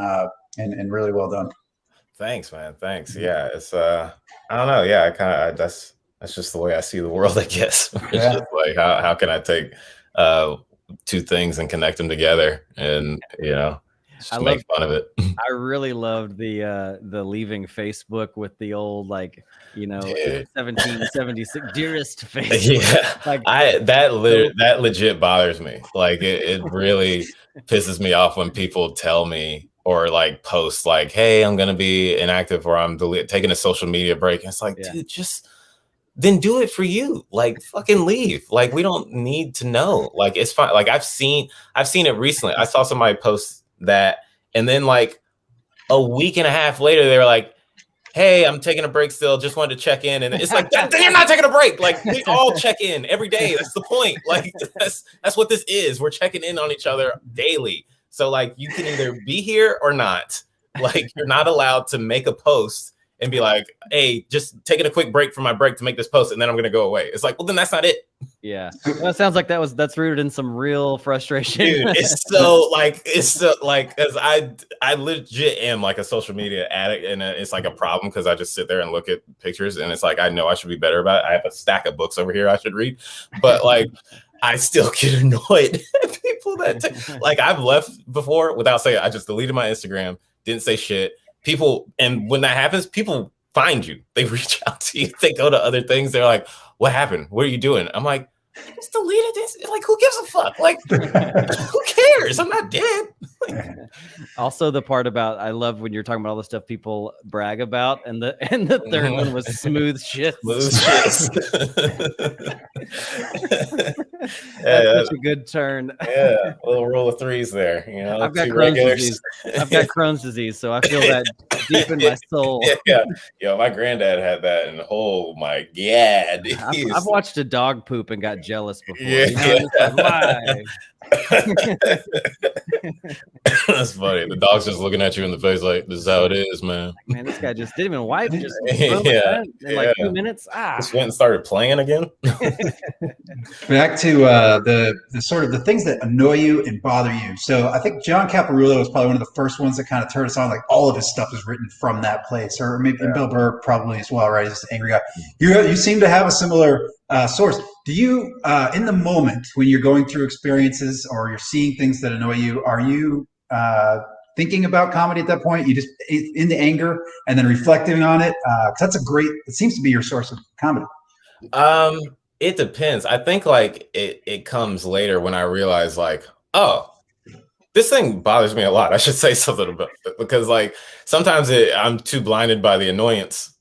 really well done. Thanks, man. Thanks. Yeah, it's I don't know. Yeah, that's just the way I see the world, I guess. It's just like how can I take two things and connect them together, and you know, just make fun of it. I really loved the leaving Facebook with the old, like, you know, 1776 dearest Facebook. Yeah, like that legit bothers me. Like it really pisses me off when people tell me or like post like, hey, I'm gonna be inactive or I'm taking a social media break. And it's like, dude, just then do it for you. Like fucking leave. Like we don't need to know. Like it's fine. Like I've seen it recently. I saw somebody post that, and then like a week and a half later, they were like, hey, I'm taking a break still. Just wanted to check in. And it's like, then you're not taking a break. Like we all check in every day. That's the point. Like that's what this is. We're checking in on each other daily. So like you can either be here or not. Like you're not allowed to make a post and be like, hey, just taking a quick break from my break to make this post, and then I'm gonna go away. It's like, well, then that's not it. Yeah, well, it sounds like that's rooted in some real frustration. Dude, it's so like as I legit am like a social media addict, and it's like a problem because I just sit there and look at pictures, and it's like I know I should be better about it. I have a stack of books over here I should read, but like I still get annoyed at people that like I've left before without saying. I just deleted my Instagram, didn't say shit. People, and when that happens, people find you. They reach out to you. They go to other things. They're like, what happened? What are you doing? I'm like, I just deleted this. Like, who gives a fuck? Like, who cares? I'm not dead. Also, the part about I love when you're talking about all the stuff people brag about, and the third one was smooth shit. Smooth shit. That's such a good turn. Yeah, a little rule of threes there. You know, I've got Crohn's disease. I've got Crohn's disease, so I feel that deep in my soul. Yeah. Yo, my granddad had that, and oh my god, I've watched a dog poop and got jealous before. Yeah, you know? Like, why? That's funny. The dog's just looking at you in the face like, this is how it is, man. Man, this guy just didn't even wipe. Just in like 2 minutes. Just went and started playing again. Back to the sort of the things that annoy you and bother you. So I think John Caparulo was probably one of the first ones that kind of turned us on. Like all of his stuff is written from that place, or maybe Bill Burr probably as well, right? He's an angry guy. You seem to have a similar source. Do you, in the moment when you're going through experiences or you're seeing things that annoy you, are you thinking about comedy at that point? You just in the anger and then reflecting on it? 'Cause it seems to be your source of comedy. It depends. I think like it comes later when I realize like, oh, this thing bothers me a lot. I should say something about it because like sometimes I'm too blinded by the annoyance,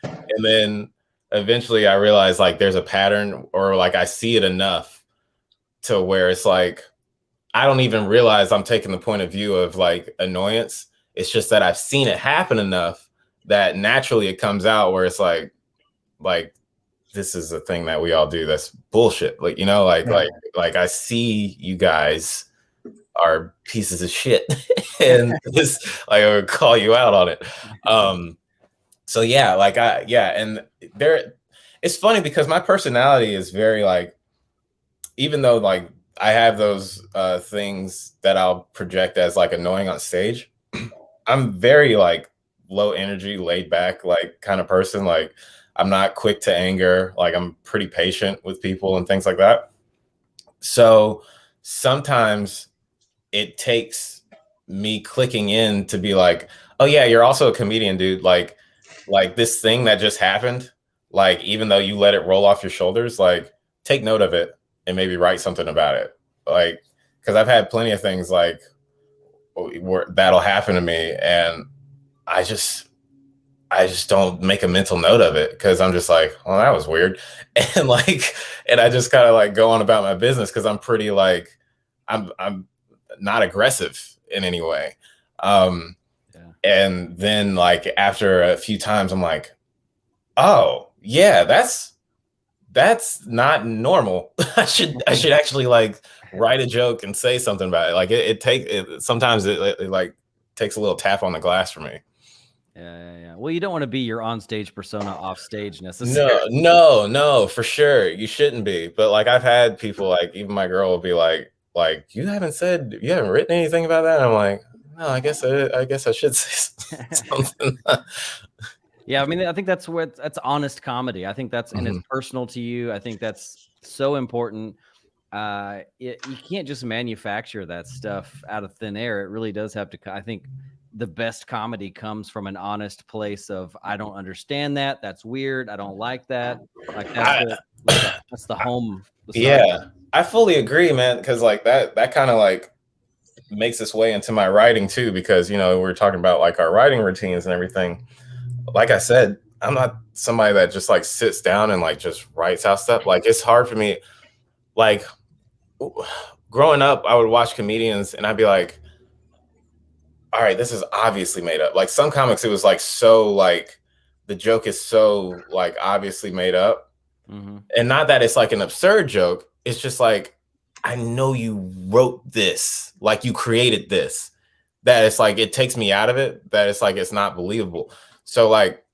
and then eventually I realize like there's a pattern or like I see it enough to where it's like I don't even realize I'm taking the point of view of like annoyance. It's just that I've seen it happen enough that naturally it comes out where it's like this is a thing that we all do that's bullshit. Like, you know, like I see you guys are pieces of shit and this like I would call you out on it. So yeah, and it's funny because my personality is very like, even though like I have those things that I'll project as like annoying on stage, I'm very like low energy, laid back, like kind of person. Like I'm not quick to anger. Like I'm pretty patient with people and things like that. So sometimes it takes me clicking in to be like, oh yeah, you're also a comedian, dude. Like this thing that just happened, like even though you let it roll off your shoulders, like take note of it and maybe write something about it. Like, because I've had plenty of things like where that'll happen to me, and I just don't make a mental note of it because I'm just like, well, that was weird. And and I just kind of like go on about my business because I'm pretty like, I'm not aggressive in any way. And then like after a few times, I'm like, oh yeah, that's not normal. I should actually like write a joke and say something about it. Like sometimes it like takes a little tap on the glass for me. Yeah. Well, you don't want to be your onstage persona off stage necessarily. No, for sure. You shouldn't be. But like I've had people, like even my girl will be like, you haven't written anything about that. And I'm like, no, I guess I should say something. Yeah, I mean, I think that's honest comedy. I think that's, and it's personal to you. I think that's so important. You can't just manufacture that stuff out of thin air. It really does have to. I think the best comedy comes from an honest place of, I don't understand that. That's weird. I don't like that. Like that's the home. Yeah, I fully agree, man. Because like that kind of like makes its way into my writing too. Because we're talking about like our writing routines and everything. Like I said, I'm not somebody that just like sits down and like just writes out stuff. Like it's hard for me. Like growing up, I would watch comedians and I'd be like, all right, this is obviously made up. Like some comics, it was like so like the joke is so like obviously made up. And not that it's like an absurd joke. It's just like, I know you wrote this, like you created this, that it's like, it takes me out of it, that it's like, it's not believable. So like,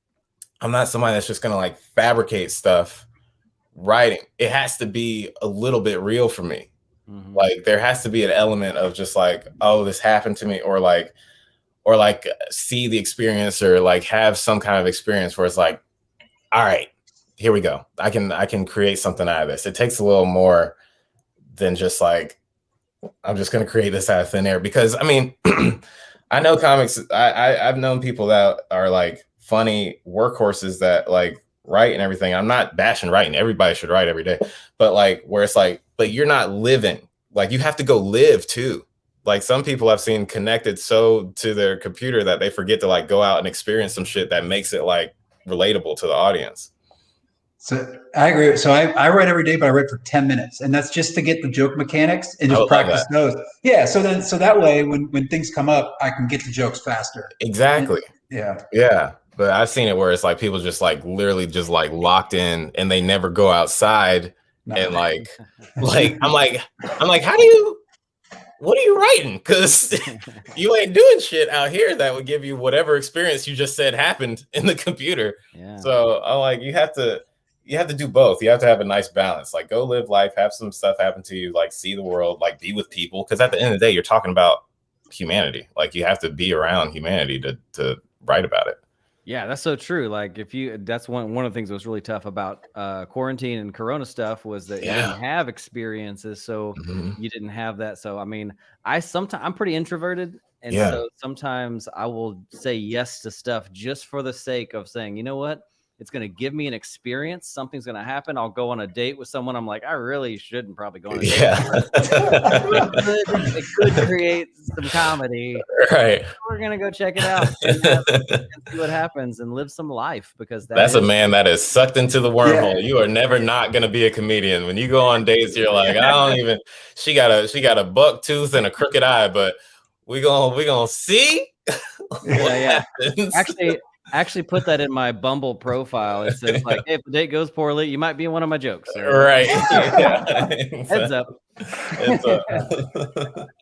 I'm not somebody that's just going to like fabricate stuff writing. It has to be a little bit real for me. Like there has to be an element of just like, oh, this happened to me, or like see the experience, or like have some kind of experience where it's like, all right, here we go. I can create something out of this. It takes a little more than just like, I'm just going to create this out of thin air. Because I mean, I know comics, I've known people that are like funny workhorses that like write and everything. I'm not bashing writing. Everybody should write every day. But like where it's like, but you're not living. Like you have to go live too. Like some people I've seen connected so to their computer that they forget to like go out and experience some shit that makes it like relatable to the audience. So I agree. So I write every day, but I write for 10 minutes, and that's just to get the joke mechanics and just practice those. Yeah. So that way, when things come up, I can get the jokes faster. Exactly. Yeah. But I've seen it where it's like people just like literally just like locked in, and they never go outside. No. And like I'm like, what are you writing? Because you ain't doing shit out here that would give you whatever experience you just said happened in the computer. Yeah. So I'm like, you have to do both. You have to have a nice balance. Like go live life, have some stuff happen to you, like see the world, like be with people. Because at the end of the day, you're talking about humanity. Like you have to be around humanity to write about it. Yeah, that's so true. Like that's one of the things that was really tough about quarantine and Corona stuff was that you didn't have experiences. So you didn't have that. So, I mean, I'm pretty introverted. And so sometimes I will say yes to stuff just for the sake of saying, you know what? It's going to give me an experience. Something's going to happen. I'll go on a date with someone. I'm like, I really shouldn't probably go on a date. It could create some comedy. Right. We're going to go check it out and see what happens and live some life, because that's a man that is sucked into the wormhole. You are never not going to be a comedian. When you go on dates, you're like, she got a buck tooth and a crooked eye, but we gonna see what happens. Actually put that in my Bumble profile. It says like, hey, if the date goes poorly, you might be in one of my jokes. Right. Heads up.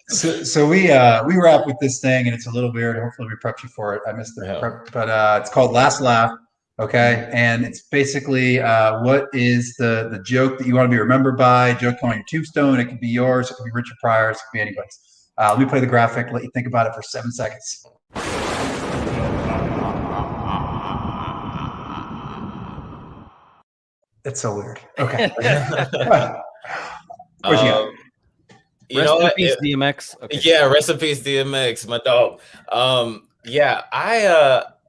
So we wrap with this thing, and it's a little weird. Hopefully we prepped you for it. I missed the prep, but it's called Last Laugh. Okay. And it's basically what is the joke that you want to be remembered by, joke on your tombstone. It could be yours, it could be Richard Pryor's, it could be anybody's. Let me play the graphic, let you think about it for 7 seconds. It's so weird. Okay. Rest in peace, DMX. Okay. Yeah, rest in peace, DMX, my dog. I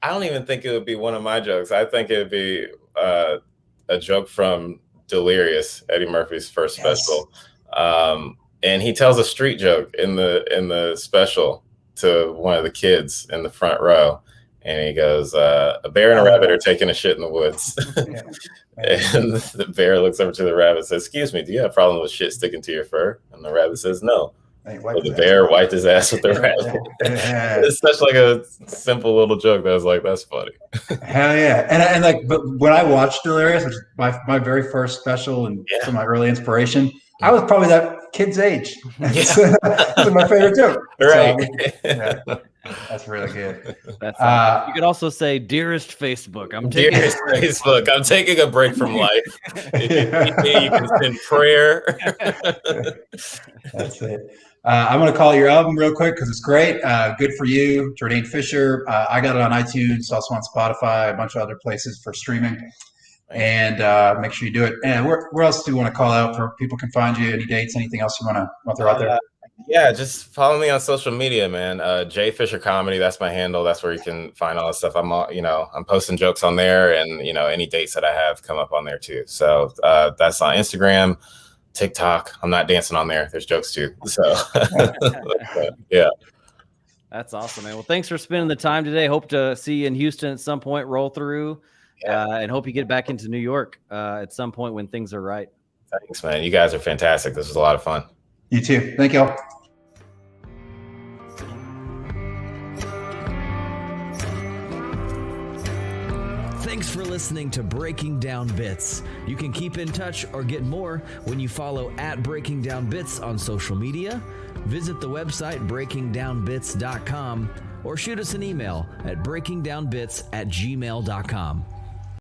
don't even think it would be one of my jokes. I think it would be a joke from Delirious, Eddie Murphy's first special. And he tells a street joke in the special to one of the kids in the front row. And he goes, a bear and a rabbit are taking a shit in the woods. And the bear looks over to the rabbit and says, excuse me, do you have a problem with shit sticking to your fur? And the rabbit says, no. So the bear wiped his ass with the rabbit. It's such like a simple little joke that I was like, that's funny. Hell yeah. And like, but when I watched Delirious, which is my very first special and some of my early inspiration, I was probably that kid's age. That's my favorite joke. Right. So, that's really good. That's you could also say, dearest Facebook, I'm taking a break from life. You can send prayer. That's it. I'm going to call your album real quick because it's great. Good for you, Jourdain Fisher. I got it on iTunes, also on Spotify, a bunch of other places for streaming. And make sure you do it. And where else do you want to call out for people can find you? Any dates? Anything else you want to throw out there? Yeah, just follow me on social media, man. J Fisher Comedy, that's my handle. That's where you can find all the stuff. I'm posting jokes on there, and any dates that I have come up on there too. So that's on Instagram, TikTok. I'm not dancing on there. There's jokes too. So yeah. That's awesome, man. Well, thanks for spending the time today. Hope to see you in Houston at some point, roll through, and hope you get back into New York at some point when things are right. Thanks, man. You guys are fantastic. This was a lot of fun. You too. Thank y'all. Thanks for listening to Breaking Down Bits. You can keep in touch or get more when you follow @BreakingDownBits on social media, visit the website breakingdownbits.com, or shoot us an email at breakingdownbits@gmail.com.